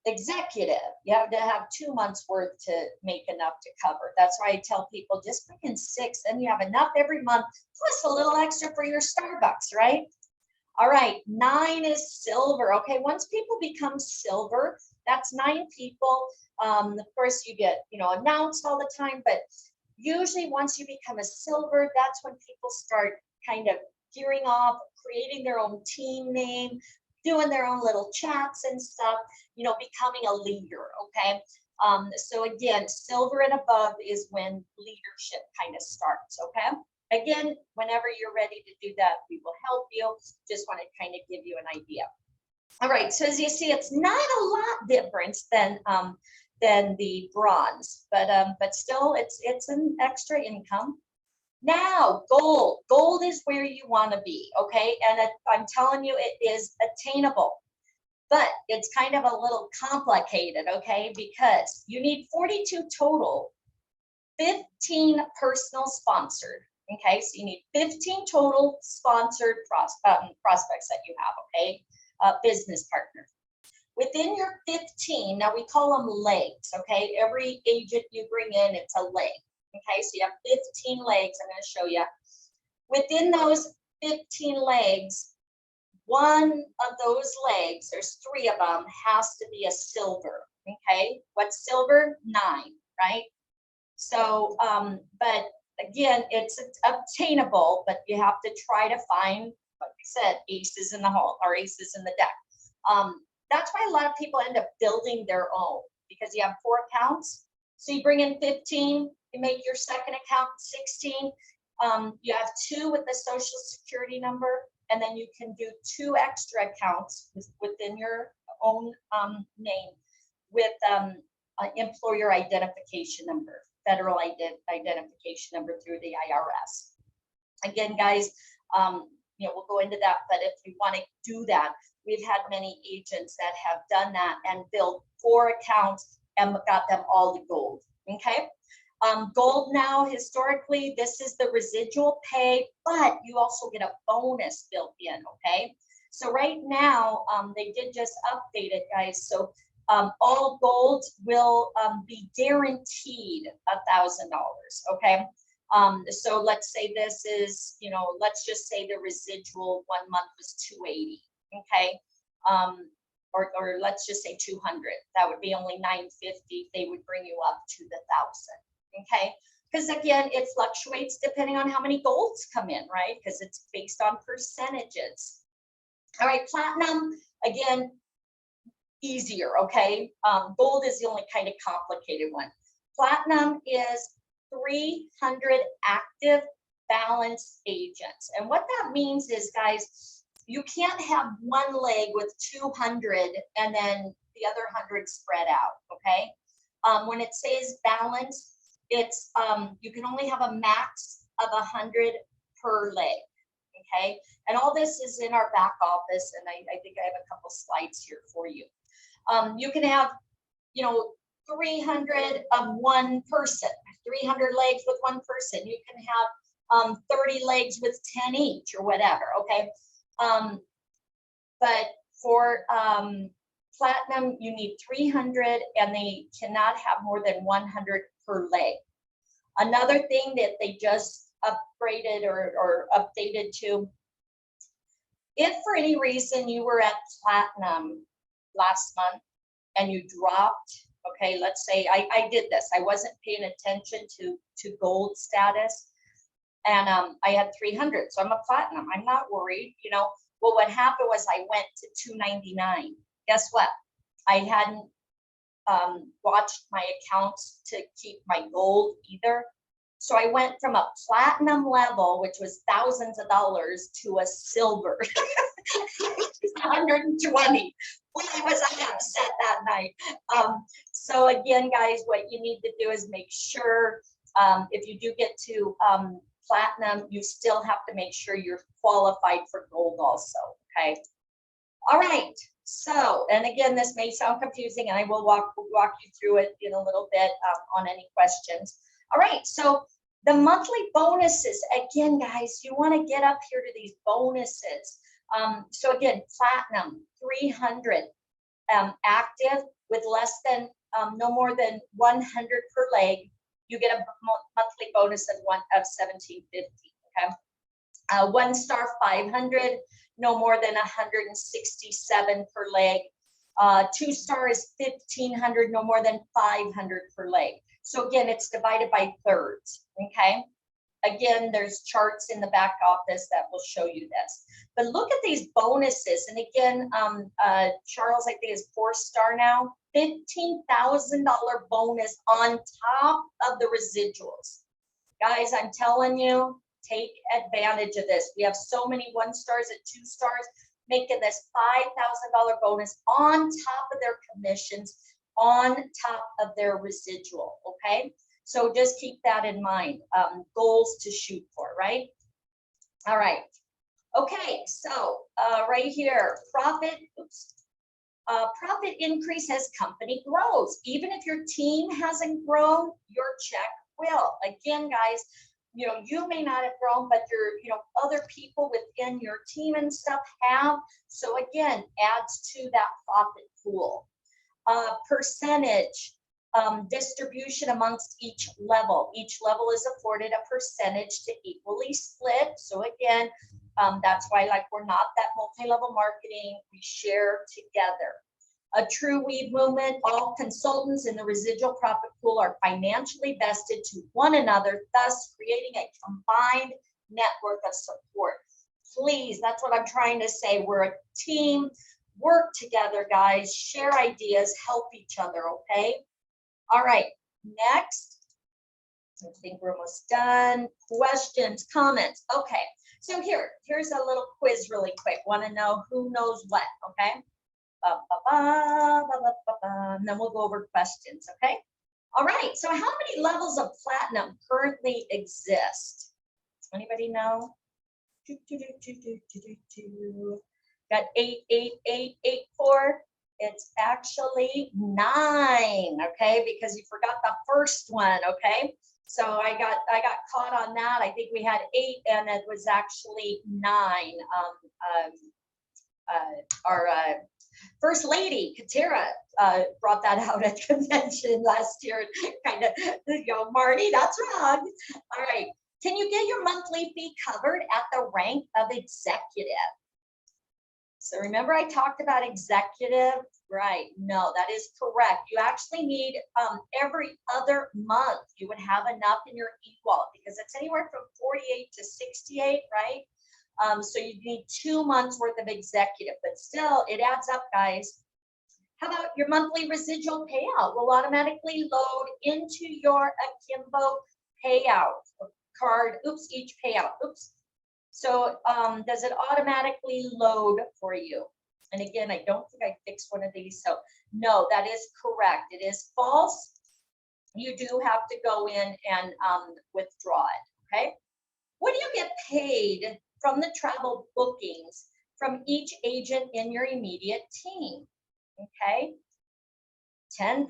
executive. You have to have 2 months worth to make enough to cover. That's why I tell people just bring in 6, and you have enough every month, plus a little extra for your Starbucks, right? All right, 9 is silver. Okay, once people become silver, that's 9 people. Of course, you get, announced all the time, but usually once you become a silver, that's when people start kind of gearing off, creating their own team name, doing their own little chats and stuff, becoming a leader, okay? So again, silver and above is when leadership kind of starts, okay? Again, whenever you're ready to do that, we will help you. Just want to kind of give you an idea. All right, so as you see, it's not a lot difference than the bronze, but still it's an extra income. Now, gold. Gold is where you want to be, okay? And I'm telling you, it is attainable, but it's kind of a little complicated, okay? Because you need 42 total, 15 personal sponsored, okay? So you need 15 total sponsored prospects that you have, okay? Business partners. Within your 15, now we call them legs, okay? Every agent you bring in, it's a leg. Okay, so you have 15 legs. I'm going to show you. Within those 15 legs, one of those legs, there's 3 of them, has to be a silver. Okay, what's silver? 9, right? So, but again, it's obtainable, but you have to try to find, like I said, aces in the hole or aces in the deck. That's why a lot of people end up building their own, because you have 4 accounts. So you bring in 15. You make your second account 16. You have 2 with the social security number, and then you can do 2 extra accounts within your own name with employer identification number, federal identification number through the IRS. Again, guys, we'll go into that, but if you want to do that, we've had many agents that have done that and built 4 accounts and got them all to gold. Okay. Gold now, historically, this is the residual pay, but you also get a bonus built in, okay? So right now, they did just update it, guys. So all golds will be guaranteed $1,000, okay? So let's say this is, let's just say the residual 1 month was 280, okay? or let's just say 200. That would be only 950. They would bring you up to the 1,000. Okay, because again, it fluctuates depending on how many golds come in, right? Because it's based on percentages. All right, platinum, again, easier, okay? Gold is the only kind of complicated one. Platinum is 300 active balance agents. And what that means is, guys, you can't have one leg with 200 and then the other 100 spread out, okay? When it says balance, it's you can only have a max of 100 per leg, okay? And all this is in our back office, and I think I have a couple slides here for you. You can have, 300 of one person, 300 legs with one person. You can have 30 legs with 10 each or whatever, okay? But for platinum, you need 300, and they cannot have more than 100 per leg. Another thing that they just upgraded or updated to, if for any reason you were at platinum last month and you dropped, okay, let's say I did this, I wasn't paying attention to gold status, and I had 300, so I'm a platinum, I'm not worried, Well, what happened was I went to 299. Guess what? I hadn't watched my accounts to keep my gold either. So I went from a platinum level, which was thousands of dollars, to a silver, 120. Boy, was I upset that night. So again, guys, what you need to do is make sure if you do get to platinum, you still have to make sure you're qualified for gold also, okay? All right, so, and again, this may sound confusing, and I will walk you through it in a little bit on any questions. All right, so the monthly bonuses, again, guys, you want to get up here to these bonuses. So again, platinum, 300, active with less than, no more than 100 per leg, you get a monthly bonus of $17.50, okay? 1 star, 500, no more than 167 per leg. 2 star is 1,500, no more than 500 per leg. So again, it's divided by thirds, okay? Again, there's charts in the back office that will show you this. But look at these bonuses. And again, Charles, I think, is 4 star now. $15,000 bonus on top of the residuals. Guys, I'm telling you, take advantage of this. We have so many 1 stars and 2 stars making this $5,000 bonus on top of their commissions, on top of their residual, okay? So just keep that in mind, goals to shoot for, right? All right, okay, so right here, profit increase as company grows. Even if your team hasn't grown, your check will. Again, guys, you may not have grown, but your, other people within your team and stuff have. So again, adds to that profit pool. Percentage distribution amongst each level. Each level is afforded a percentage to equally split. So again, that's why, like, we're not that multi-level marketing. We share together. A true weave movement, all consultants in the residual profit pool are financially vested to one another, thus creating a combined network of support. Please, that's what I'm trying to say. We're a team, work together, guys, share ideas, help each other, okay? All right, next. I think we're almost done. Questions, comments. Okay, so here's a little quiz really quick. Want to know who knows what, okay? And then we'll go over questions, okay? All right, so how many levels of platinum currently exist? Anybody know? Got 8, 8, 8, 8, 4. It's actually 9, okay? Because you forgot the first one, okay? So I got caught on that. I think we had 8, and it was actually 9. Our First Lady, Katera, brought that out at convention last year. Kind of, Marty, that's wrong. All right. Can you get your monthly fee covered at the rank of executive? So remember I talked about executive, right? No, that is correct. You actually need every other month you would have enough in your e-wallet because it's anywhere from 48 to 68, right? So you need 2 months worth of executive, but still it adds up, guys. How about your monthly residual payout will automatically load into your Akimbo payout card. Oops, each payout. Oops. So does it automatically load for you? And again, I don't think I fixed one of these. So no, that is correct. It is false. You do have to go in and withdraw it. Okay. What do you get paid from the travel bookings from each agent in your immediate team? Okay. 10%,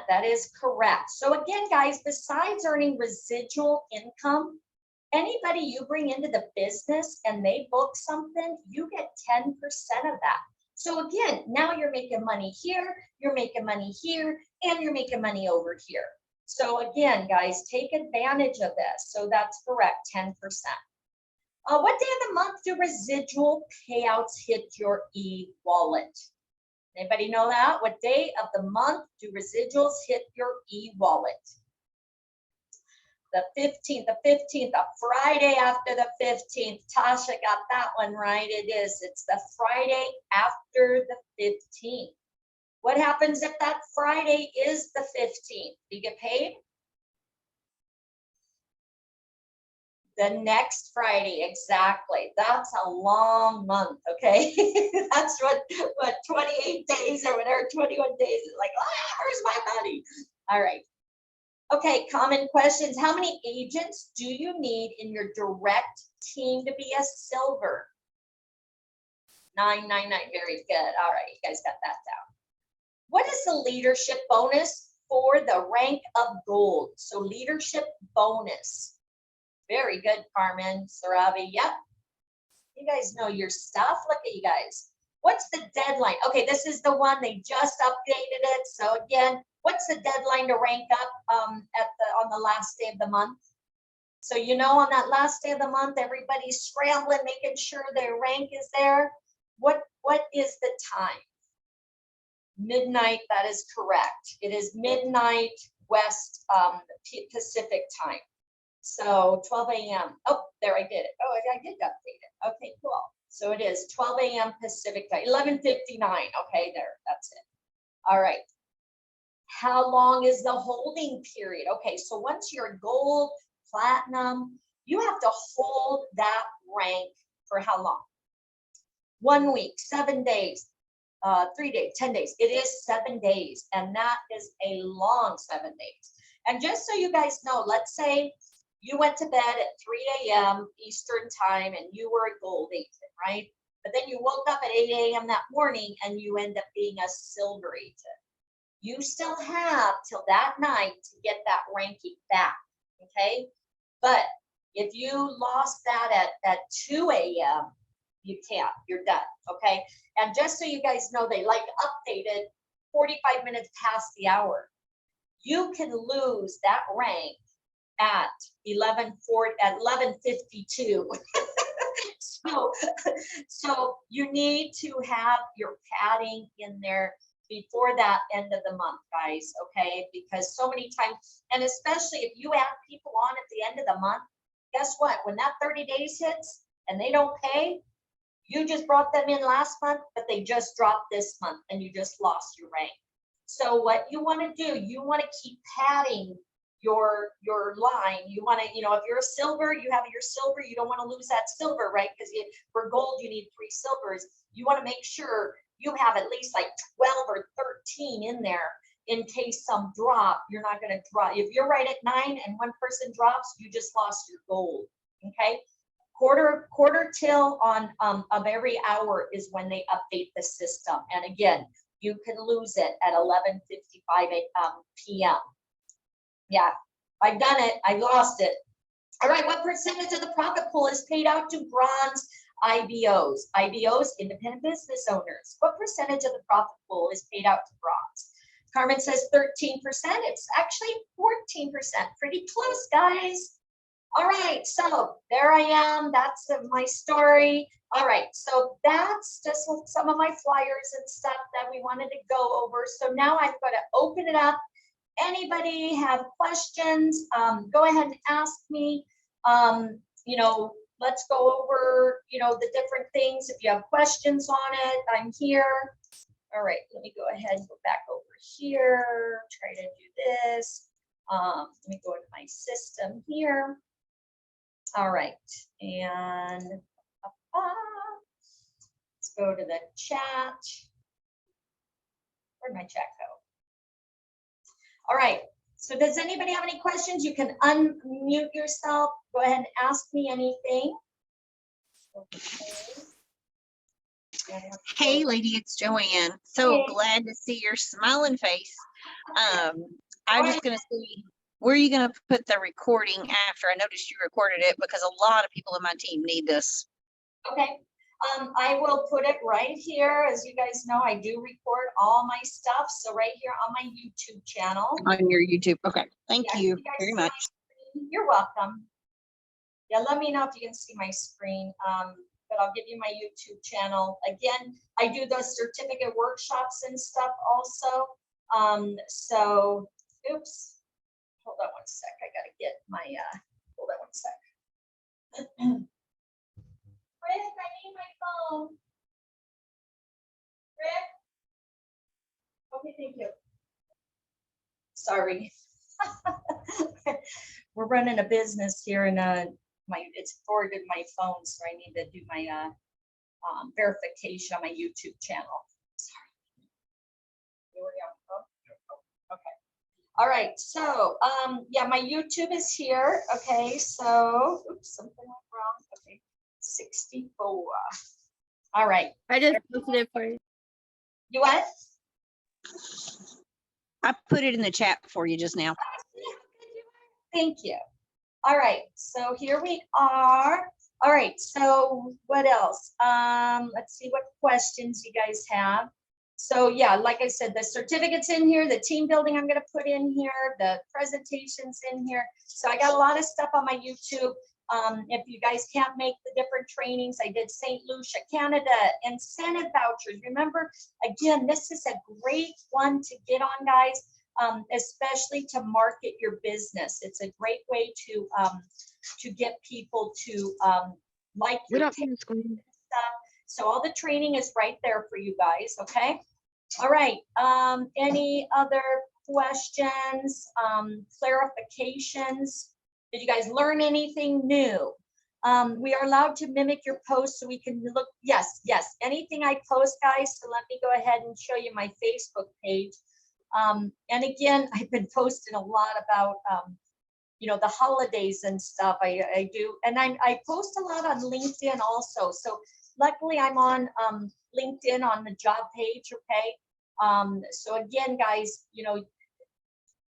that is correct. So again, guys, besides earning residual income, anybody you bring into the business and they book something, you get 10% of that. So again, now you're making money here, you're making money here, and you're making money over here. So again, guys, take advantage of this. So that's correct, 10%. What day of the month do residual payouts hit your e-wallet? Anybody know that? What day of the month do residuals hit your e-wallet? The 15th, the Friday after the 15th. Tasha got that one right. It is. It's the Friday after the 15th. What happens if that Friday is the 15th? Do you get paid? The next Friday, exactly. That's a long month, okay? That's what 28 days or whatever, 21 days is like, where's my money? All right. Okay, common questions. How many agents do you need in your direct team to be a silver? 999, very good. All right, you guys got that down. What is the leadership bonus for the rank of gold? So leadership bonus. Very good, Carmen, Sarabi. Yep. You guys know your stuff. Look at you guys. What's the deadline? Okay, this is the one they just updated it. So again, what's the deadline to rank up on the last day of the month? So you know, on that last day of the month, everybody's scrambling, making sure their rank is there. What is the time? Midnight. That is correct. It is midnight West Pacific time. So 12 a.m. Oh, there I did it. Oh, I did update it. Okay, cool. So it is 12 a.m. Pacific time, 11:59. Okay, there, that's it. All right. How long is the holding period? Okay, so once you're gold, platinum, you have to hold that rank for how long? 1 week, 7 days, 3 days, 10 days. It is 7 days, and that is a long 7 days. And just so you guys know, let's say you went to bed at 3 a.m. Eastern time and you were a gold agent, right? But then you woke up at 8 a.m. that morning and you end up being a silver agent. You still have till that night to get that ranking back, okay? But if you lost that at 2 a.m., you can't, you're done, okay? And just so you guys know, they like updated 45 minutes past the hour. You can lose that rank at 11:52. so you need to have your padding in there before that end of the month, guys, okay? Because so many times, and especially if you add people on at the end of the month, guess what? When that 30 days hits and they don't pay, you just brought them in last month, but they just dropped this month and you just lost your rank. So what you want to do, you want to keep padding your line. You want to, if you're a silver, you have your silver, you don't want to lose that silver, right? Because for gold, you need 3 silvers. You want to make sure you have at least like 12 or 13 in there in case some drop. You're not going to drop. If you're right at 9 and one person drops, you just lost your gold, okay? Quarter till on of every hour is when they update the system. And again, you can lose it at 11:55 p.m. Yeah, I've done it. I lost it. All right, what percentage of the profit pool is paid out to bronze IBOs? IBOs, independent business owners. What percentage of the profit pool is paid out to bronze? Carmen says 13%. It's actually 14%. Pretty close, guys. All right, so there I am. That's my story. All right, so that's just some of my flyers and stuff that we wanted to go over. So now I'm going to open it up. Anybody have questions? Go ahead and ask me. You know, let's go over, you know, the different things. If you have questions on it, I'm here. All right, let me go ahead and go back over here, try to do this. Let me go into my system here. All right, and let's go to the chat. Where'd my chat go? All right, so does anybody have any questions? You can unmute yourself. Go ahead and ask me anything. Okay. Hey, lady, it's Joanne. So glad to see your smiling face. I was going to see, where are you going to put the recording after? I noticed you recorded it because a lot of people in my team need this. Okay. I will put it right here. As you guys know, I do record all my stuff. So right here on my YouTube channel. On your YouTube. Okay. Thank you very much. You're welcome. Yeah, let me know if you can see my screen. But I'll give you my YouTube channel. Again, I do the certificate workshops and stuff also. So, oops. Hold on one sec. I gotta get my, hold on one sec. Rick, I need my phone. Rick? Okay, thank you. Sorry. We're running a business here and it's forwarded my phone, so I need to do my verification on my YouTube channel. Sorry. Here we go. Okay. All right, so yeah, my YouTube is here. Okay, so oops, something went wrong. Okay, 64. All right. I just posted it for you. You what? I put it in the chat for you just now. Thank you. All right, so here we are. All right, so what else? Let's see what questions you guys have. So yeah, like I said, the certificates in here, the team building I'm gonna put in here, the presentations in here. So I got a lot of stuff on my YouTube. If you guys can't make the different trainings, I did St. Lucia, Canada, incentive vouchers. Remember, again, this is a great one to get on, guys. Especially to market your business. It's a great way to get people to like your stuff. So all the training is right there for you guys, okay? All right, any other questions, clarifications? Did you guys learn anything new? We are allowed to mimic your post so we can look, yes, anything I post, guys, so let me go ahead and show you my Facebook page. And again, I've been posting a lot about, you know, the holidays and stuff. I do, and I post a lot on LinkedIn also. So luckily I'm on LinkedIn on the job page, okay? So again, guys, you know,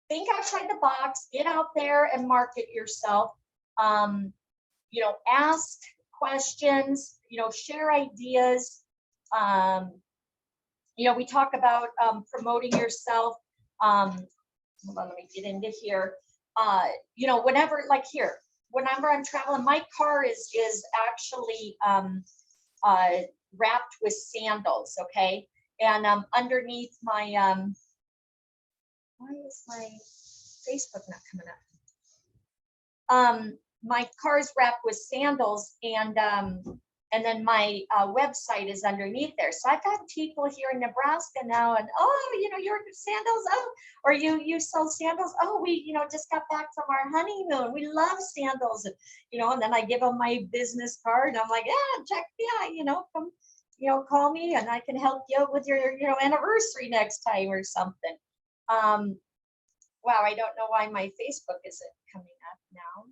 think outside the box, get out there and market yourself. You know, ask questions, you know, share ideas. You know, we talk about promoting yourself. Hold on, let me get into here. You know, whenever, like here, whenever I'm traveling, my car is actually wrapped with sandals, okay? And underneath my, why is my Facebook not coming up? My car's wrapped with sandals, and then my website is underneath there. So I've got people here in Nebraska now, and oh, you know, your sandals, oh, or you sell sandals, oh, we, you know, just got back from our honeymoon, we love sandals, and you know, and then I give them my business card, and I'm like, yeah, check me out, you know, come, you know, call me, and I can help you with your, you know, anniversary next time or something. Wow, I don't know why my Facebook isn't coming up now.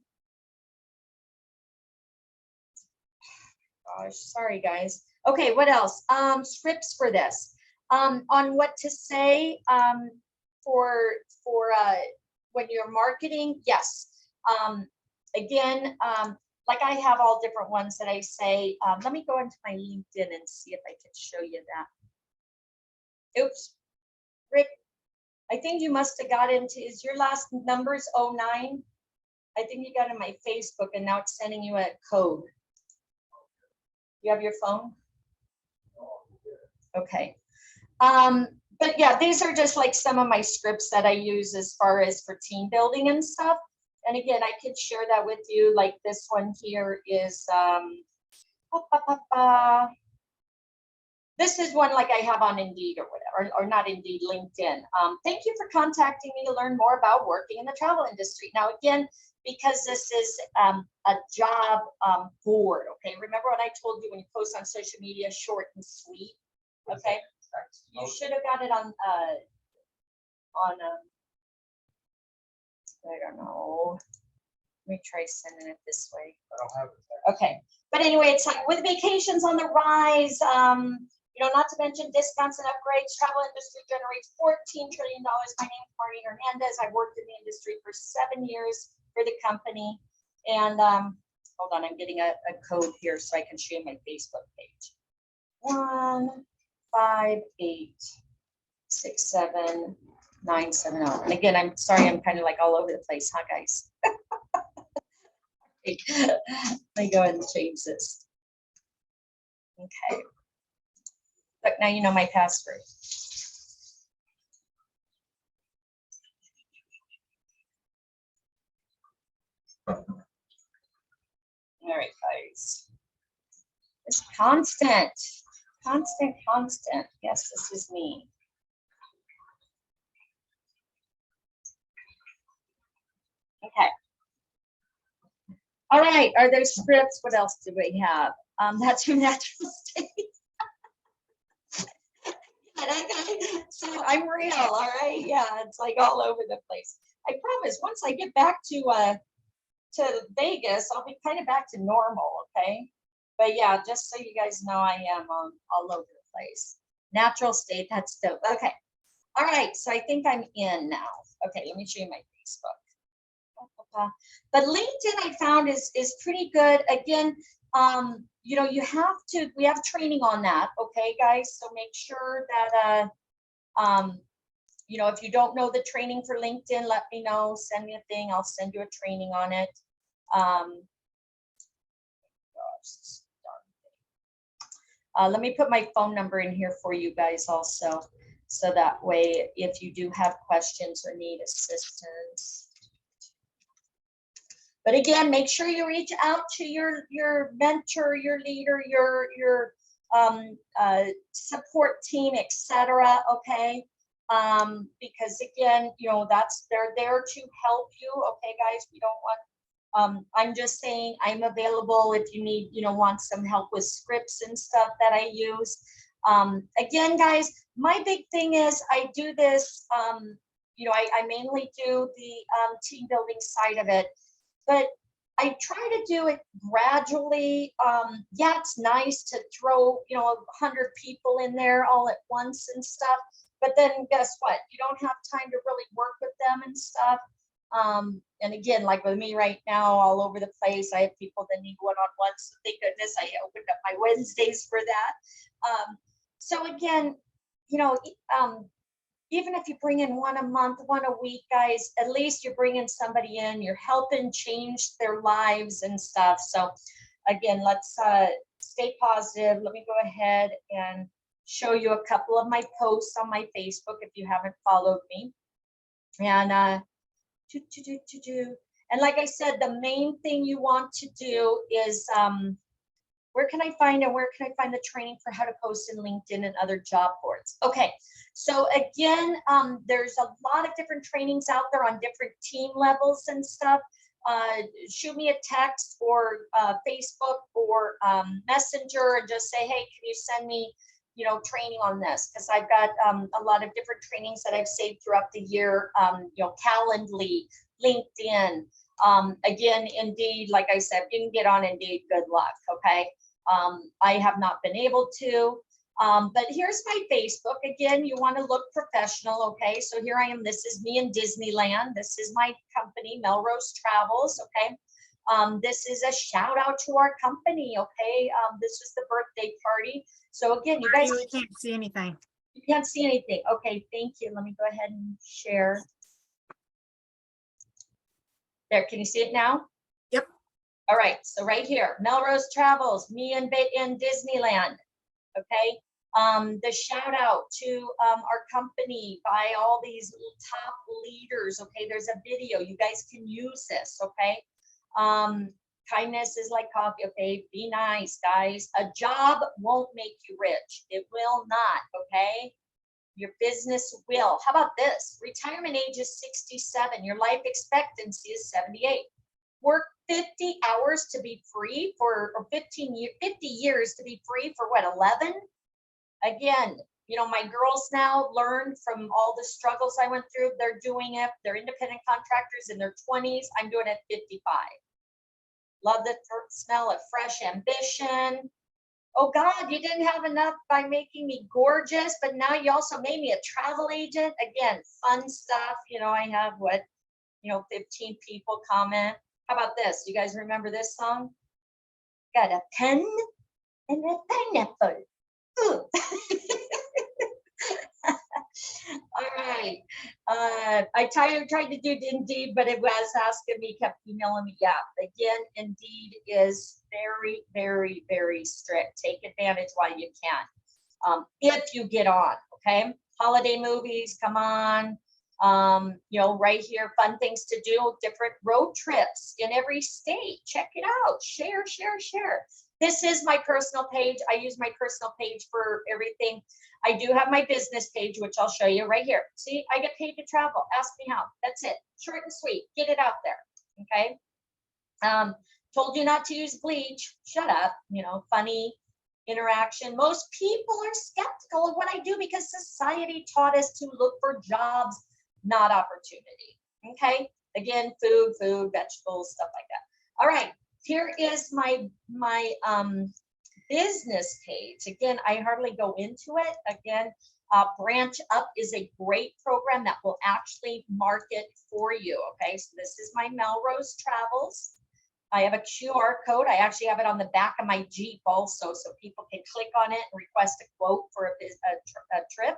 Gosh, sorry guys. Okay, what else? Scripts for this. On what to say for when you're marketing. Yes. Again, like I have all different ones that I say. Let me go into my LinkedIn and see if I can show you that. Oops, Rick, I think you must have got into, is your last numbers 09? I think you got it in my Facebook and now it's sending you a code. You have your phone? Okay. But yeah, these are just like some of my scripts that I use as far as for team building and stuff. And again, I could share that with you. Like this one here is, this is one like I have on Indeed or whatever, or not Indeed, LinkedIn. Thank you for contacting me to learn more about working in the travel industry. Now, again, because this is a job board, okay? Remember what I told you when you post on social media, short and sweet, okay? You should have got it on I don't know. Let me try sending it this way. I don't have it. Okay, but anyway, it's like with vacations on the rise, you know, not to mention discounts and upgrades, travel industry generates $14 trillion. My name is Marty Hernandez. I've worked in the industry for 7 years for the company. And hold on, I'm getting a code here so I can show you my Facebook page. 15867 970. And again, I'm sorry, I'm kind of like all over the place, huh, guys? Let me go ahead and change this. Okay. Look, now you know my password. All right, guys. It's constant. Constant. Yes, this is me. Okay. All right, are there scripts? What else do we have? That's your natural state. So I'm real, all right? Yeah, it's like all over the place. I promise, once I get back to Vegas, I'll be kind of back to normal, okay? But yeah, just so you guys know, I am all over the place. Natural state, that's dope. Okay. All right, so I think I'm in now. Okay, let me show you my Facebook. But LinkedIn I found is pretty good. Again, you know, we have training on that, okay, guys? So make sure that, you know, if you don't know the training for LinkedIn, let me know, send me a thing, I'll send you a training on it. Let me put my phone number in here for you guys also. So that way, if you do have questions or need assistance. But again, make sure you reach out to your mentor, your leader, your support team, etc. Okay, because again, you know, they're there to help you. Okay, guys, we don't want. I'm just saying I'm available if you need, you know, want some help with scripts and stuff that I use. Again, guys, my big thing is I do this. You know, I mainly do the team building side of it. But I try to do it gradually. Yeah, it's nice to throw, you know, 100 people in there all at once and stuff. But then guess what? You don't have time to really work with them and stuff. And again, like with me right now, all over the place, I have people that need one-on-ones. So thank goodness I opened up my Wednesdays for that. So again, you know, even if you bring in one a month, one a week, guys, at least you're bringing somebody in, you're helping change their lives and stuff. So again, let's stay positive. Let me go ahead and show you a couple of my posts on my Facebook if you haven't followed me. And and like I said, the main thing you want to do is where can I find the training for how to post in LinkedIn and other job boards? Okay, so again, there's a lot of different trainings out there on different team levels and stuff. Shoot me a text or Facebook or Messenger and just say, hey, can you send me, you know, training on this? Because I've got a lot of different trainings that I've saved throughout the year, you know, Calendly, LinkedIn. Again, Indeed, like I said, you can get on Indeed, good luck, okay? I have not been able to, but here's my Facebook. Again, you want to look professional, okay? So here I am. This is me in Disneyland. This is my company, Melrose Travels, okay? This is a shout out to our company, okay? This is the birthday party. So again, you guys can't see anything. You can't see anything. Okay, thank you. Let me go ahead and share. There, can you see it now? Yep. All right, so right here, Melrose Travels, me in Disneyland, okay? The shout out to our company by all these top leaders, okay? There's a video, you guys can use this, okay? Kindness is like coffee, okay? Be nice, guys. A job won't make you rich. It will not, okay? Your business will. How about this? Retirement age is 67. Your life expectancy is 78. Work 50 hours to be free for, or 50 years to be free for what, 11? Again, you know, my girls now learned from all the struggles I went through. They're doing it. They're independent contractors in their 20s. I'm doing it at 55. Love the smell of fresh ambition. Oh God, you didn't have enough by making me gorgeous, but now you also made me a travel agent. Again, fun stuff. You know, I have 15 people comment. How about this? You guys remember this song? Got a pen and a pineapple. Ooh. All right. I tried to do Indeed, but it was asking me, kept emailing me. Yeah, again, Indeed is very, very, very strict. Take advantage while you can. If you get on, okay? Holiday movies, come on. You know, right here, fun things to do, different road trips in every state. Check it out. Share, share, share. This is my personal page. I use my personal page for everything. I do have my business page, which I'll show you right here. See, I get paid to travel. Ask me how. That's it. Short and sweet. Get it out there. Okay. Told you not to use bleach. Shut up. You know, funny interaction. Most people are skeptical of what I do because society taught us to look for jobs, not opportunity. Okay. Again, food, vegetables, stuff like that. All right. Here is my business page. Again, I hardly go into it. Again, Branch Up is a great program that will actually market for you. Okay, so this is my Melrose Travels. I have a QR code. I actually have it on the back of my Jeep also, so people can click on it and request a quote for a trip.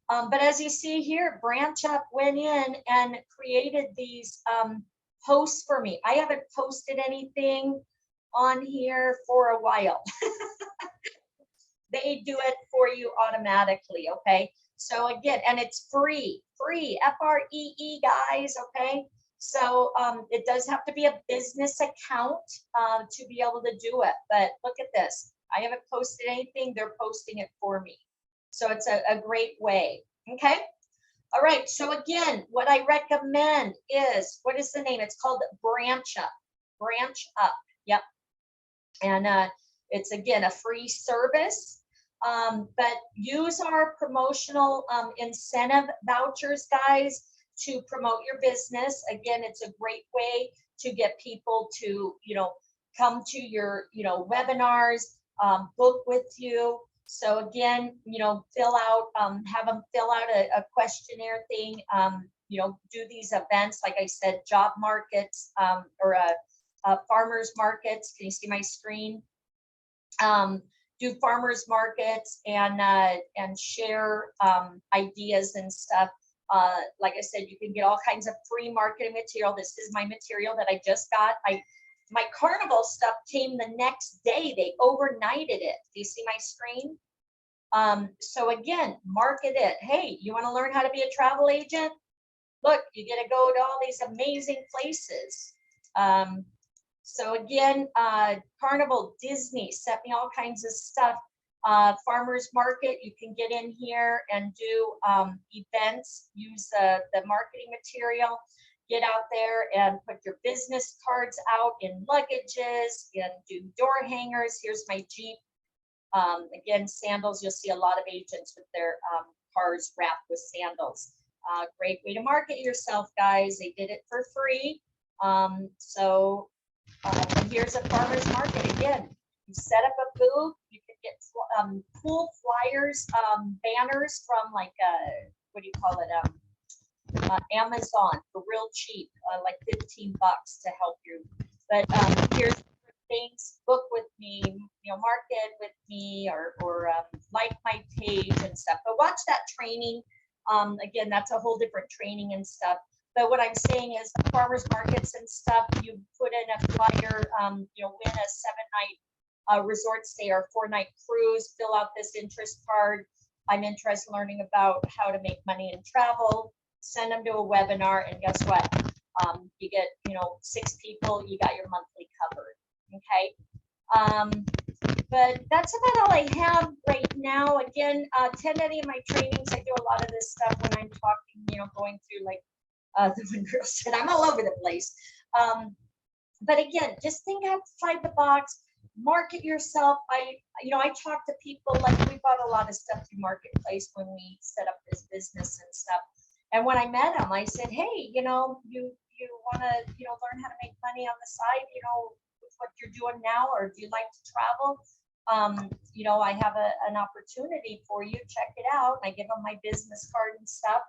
But as you see here, Branch Up went in and created these posts for me. I haven't posted anything on here for a while. They do it for you automatically, okay? So again, and it's free, F-R-E-E, guys, okay? So it does have to be a business account to be able to do it. But look at this. I haven't posted anything. They're posting it for me. So it's a great way, okay? All right, so again, what I recommend is, what is the name? It's called Branch Up. Branch Up, yep. And it's, again, a free service, but use our promotional incentive vouchers, guys, to promote your business. Again, it's a great way to get people to, you know, come to your, you know, webinars, book with you. So again, you know, fill out, have them fill out a questionnaire thing, you know, do these events, like I said, job markets, or farmers markets. Can you see my screen? Do farmers markets and share ideas and stuff. Like I said, you can get all kinds of free marketing material. This is my material that I just got. My carnival stuff came the next day. They overnighted it. Do you see my screen? So again, market it. Hey, you want to learn how to be a travel agent? Look, you get to go to all these amazing places. So again, Carnival, Disney sent me all kinds of stuff. Farmers market, you can get in here and do events, use the marketing material, get out there and put your business cards out in luggages and do door hangers. Here's my Jeep. Again, sandals, you'll see a lot of agents with their cars wrapped with sandals. Great way to market yourself, guys. They did it for free. So here's a farmer's market. Again, you set up a booth, you can get cool flyers, banners from like, what do you call it? Amazon for real cheap, like 15 bucks to help you. But here's things, book with me, you know, market with me, or like my page and stuff. But watch that training. Again, that's a whole different training and stuff. But what I'm saying is the farmers markets and stuff, you put in a flyer, you know, win a 7-night resort stay or 4-night cruise, fill out this interest card. I'm interested in learning about how to make money in travel, send them to a webinar, and guess what? You get, you know, 6 people, you got your monthly covered, okay? But that's about all I have right now. Again, attend any of my trainings. I do a lot of this stuff when I'm talking, you know, going through like the one girl said, I'm all over the place. But again, just think outside the box, market yourself. You know, I talk to people, like we bought a lot of stuff through Marketplace when we set up this business and stuff. And when I met him, I said, hey, you know, you want to, you know, learn how to make money on the side, you know, with what you're doing now, or do you like to travel? You know, I have an opportunity for you. Check it out. And I give them my business card and stuff,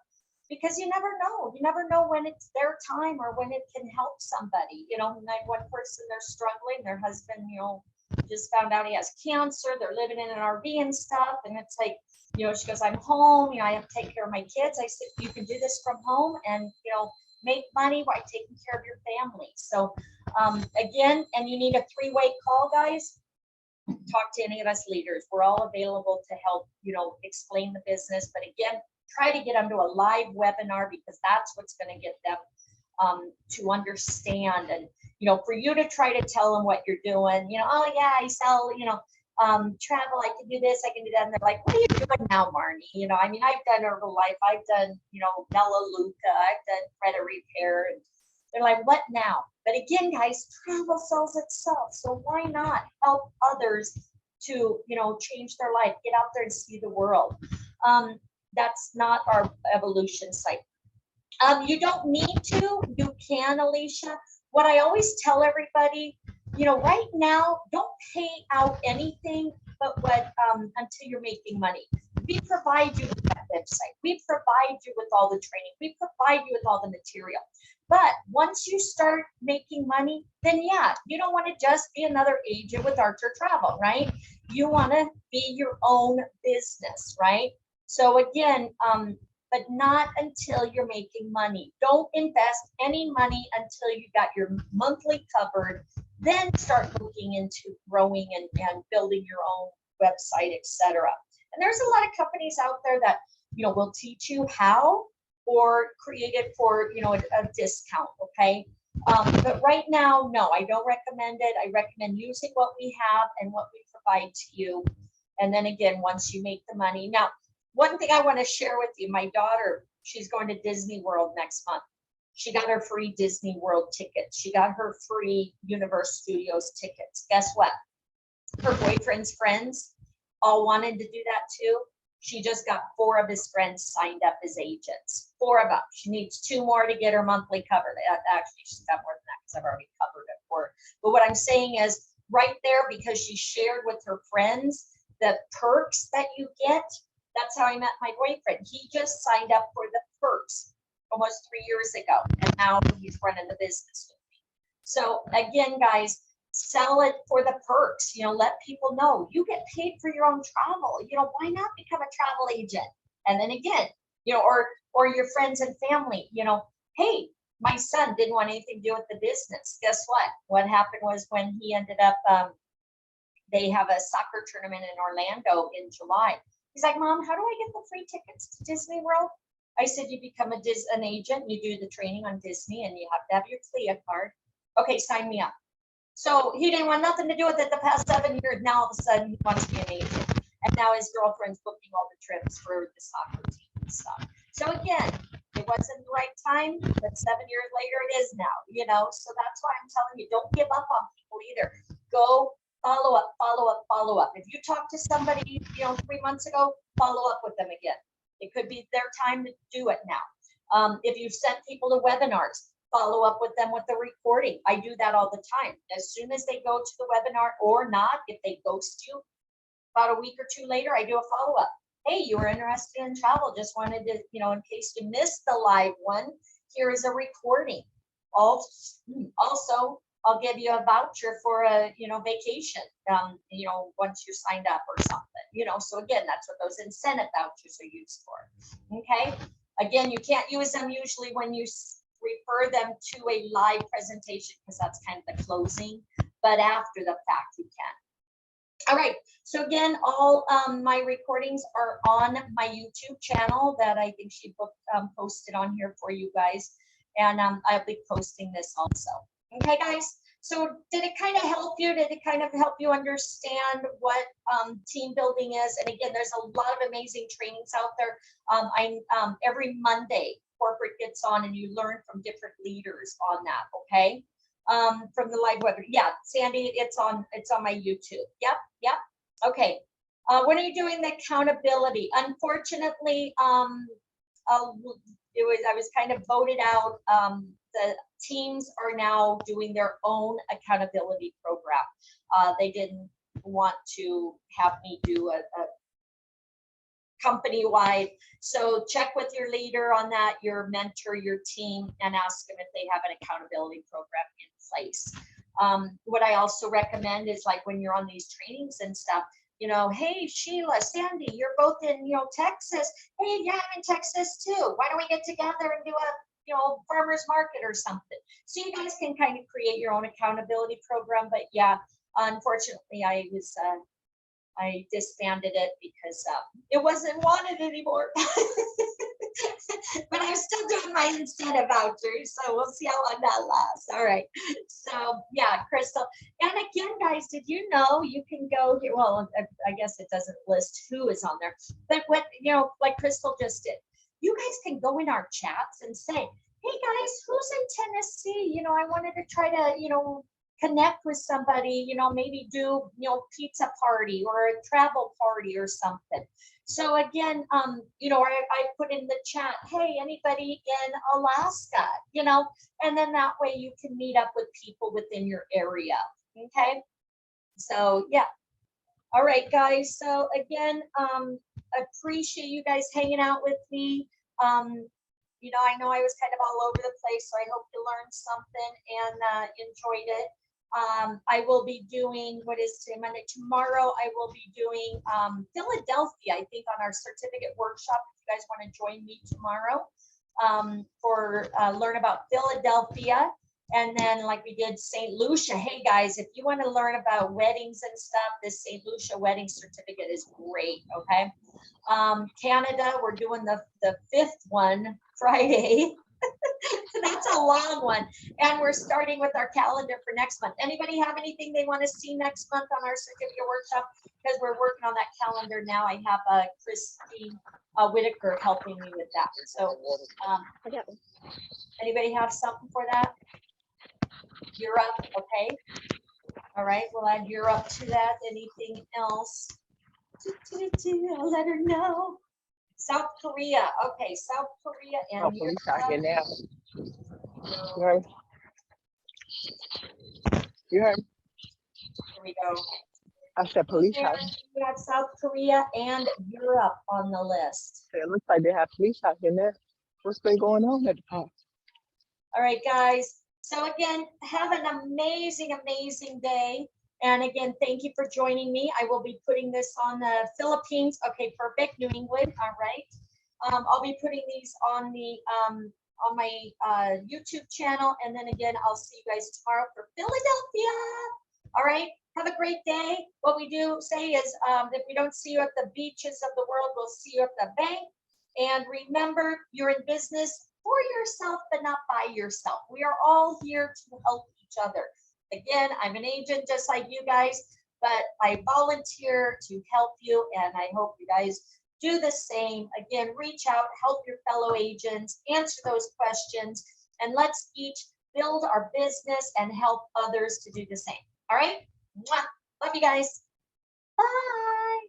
because you never know. You never know when it's their time or when it can help somebody. You know, like one person, they're struggling. Their husband, you know, just found out he has cancer. They're living in an RV and stuff. And it's like, you know, she goes, I'm home. You know, I have to take care of my kids. I said, you can do this from home and, you know, make money while taking care of your family. So again, and you need a 3-way call, guys. Talk to any of us leaders. We're all available to help, you know, explain the business. But again, try to get them to a live webinar, because that's what's going to get them to understand. And, you know, for you to try to tell them what you're doing, you know, oh yeah, I sell, you know, travel, I can do this, I can do that. And they're like, what are you doing now, Marnie? You know, I mean, I've done Herbalife, I've done, you know, Melaleuca, I've done credit repair. And they're like, what now? But again, guys, travel sells itself. So why not help others to, you know, change their life, get out there and see the world. That's not our evolution site. You don't need to, you can, Alicia. What I always tell everybody, you know, right now, don't pay out anything but what until you're making money. We provide you with that website. We provide you with all the training. We provide you with all the material. But once you start making money, then yeah, you don't want to just be another agent with Archer Travel, right? You want to be your own business, right? So again, but not until you're making money. Don't invest any money until you got your monthly covered. Then start looking into growing and building your own website, etc. And there's a lot of companies out there that, you know, will teach you how, or create it for, you know, a discount, okay? But right now, no, I don't recommend it. I recommend using what we have and what we provide to you. And then again, once you make the money. Now, one thing I want to share with you, my daughter, she's going to Disney World next month. She got her free Disney World tickets. She got her free Universal Studios tickets. Guess what? Her boyfriend's friends all wanted to do that too. She just got 4 of his friends signed up as agents. 4 of them. She needs 2 more to get her monthly covered. Actually, she's got more than that because I've already covered it for her. But what I'm saying is right there, because she shared with her friends the perks that you get. That's how I met my boyfriend. He just signed up for the perks almost 3 years ago. And now he's running the business with me. So again, guys, sell it for the perks, you know, let people know you get paid for your own travel. You know, why not become a travel agent? And then again, you know, or your friends and family, you know, hey, my son didn't want anything to do with the business. Guess what? What happened was when he ended up, they have a soccer tournament in Orlando in July. He's like, Mom, how do I get the free tickets to Disney World? I said, you become an agent, you do the training on Disney, and you have to have your CLIA card. Okay, sign me up. So he didn't want nothing to do with it the past 7 years. Now all of a sudden he wants to be an agent. And now his girlfriend's booking all the trips for the soccer team and stuff. So again, it wasn't the right time, but 7 years later it is now, you know. So that's why I'm telling you, don't give up on people either. Go follow up, follow up, follow up. If you talked to somebody, you know, 3 months ago, follow up with them again. It could be their time to do it now. If you've sent people to webinars, follow up with them with the recording. I do that all the time. As soon as they go to the webinar or not, if they ghost you, about a week or 2 later, I do a follow-up. Hey, you were interested in travel. Just wanted to, you know, in case you missed the live one, here is a recording. Also, I'll give you a voucher for a, you know, vacation, you know, once you're signed up or something, you know. So again, that's what those incentive vouchers are used for. Okay. Again, you can't use them usually when you refer them to a live presentation because that's kind of the closing, but after the fact you can. All right, so again, all my recordings are on my YouTube channel that I think she posted on here for you guys. And I'll be posting this also. Okay, guys, so did it kind of help you? Did it kind of help you understand what team building is? And again, there's a lot of amazing trainings out there. Every Monday, corporate gets on and you learn from different leaders on that, okay? From the live webinar. Yeah, Sandy, it's on my YouTube. Yep. Okay. When are you doing the accountability? Unfortunately, I was kind of voted out. The teams are now doing their own accountability program. They didn't want to have me do a company-wide. So check with your leader on that, your mentor, your team, and ask them if they have an accountability program in place. What I also recommend is like when you're on these trainings and stuff, you know, hey, Sheila, Sandy, you're both in, you know, Texas. Hey, yeah, I'm in Texas too. Why don't we get together and do a, you know, farmer's market or something? So you guys can kind of create your own accountability program. But yeah, unfortunately, I disbanded it because it wasn't wanted anymore. But I'm still doing my incentive vouchers, so we'll see how long that lasts. All right. So yeah, Crystal. And again, guys, did you know you can go here? Well, I guess it doesn't list who is on there, but what, you know, like Crystal just did, you guys can go in our chats and say, hey guys, who's in Tennessee? You know, I wanted to try to, you know, connect with somebody, you know, maybe do, you know, pizza party or a travel party or something. So again, you know, I put in the chat, hey, anybody in Alaska, you know, and then that way you can meet up with people within your area. Okay. So yeah. All right, guys. So again, appreciate you guys hanging out with me. You know I was kind of all over the place, so I hope you learned something and enjoyed it. I will be doing, what is today, Monday? Tomorrow I will be doing Philadelphia, I think, on our certificate workshop. If you guys want to join me tomorrow for learn about Philadelphia. And then like we did St. Lucia. Hey guys, if you want to learn about weddings and stuff, this St. Lucia wedding certificate is great, okay? Canada, we're doing the fifth one Friday. That's a long one. And we're starting with our calendar for next month. Anybody have anything they want to see next month on our certificate workshop? Because we're working on that calendar now. I have Christine Whitaker helping me with that. So anybody have something for that? Europe, okay. All right, we'll add Europe to that. Anything else? I'll let her know. South Korea, okay, South Korea and police out here now. You heard? You heard? Here we go. I said police out And here. we have South Korea and Europe on the list. It looks like they have police out here now. What's been going on at the park? All right, guys. So again, have an amazing, amazing day. And again, thank you for joining me. I will be putting this on the Philippines. Okay, perfect. New England. All right. I'll be putting these on the on my YouTube channel. And then again, I'll see you guys tomorrow for Philadelphia. All right. Have a great day. What we do say is if we don't see you at the beaches of the world, we'll see you at the bank. And remember, you're in business for yourself, but not by yourself. We are all here to help each other. Again, I'm an agent just like you guys, but I volunteer to help you, and I hope you guys do the same. Again, reach out, help your fellow agents, answer those questions, and let's each build our business and help others to do the same. All right? Mwah. Love you guys. Bye.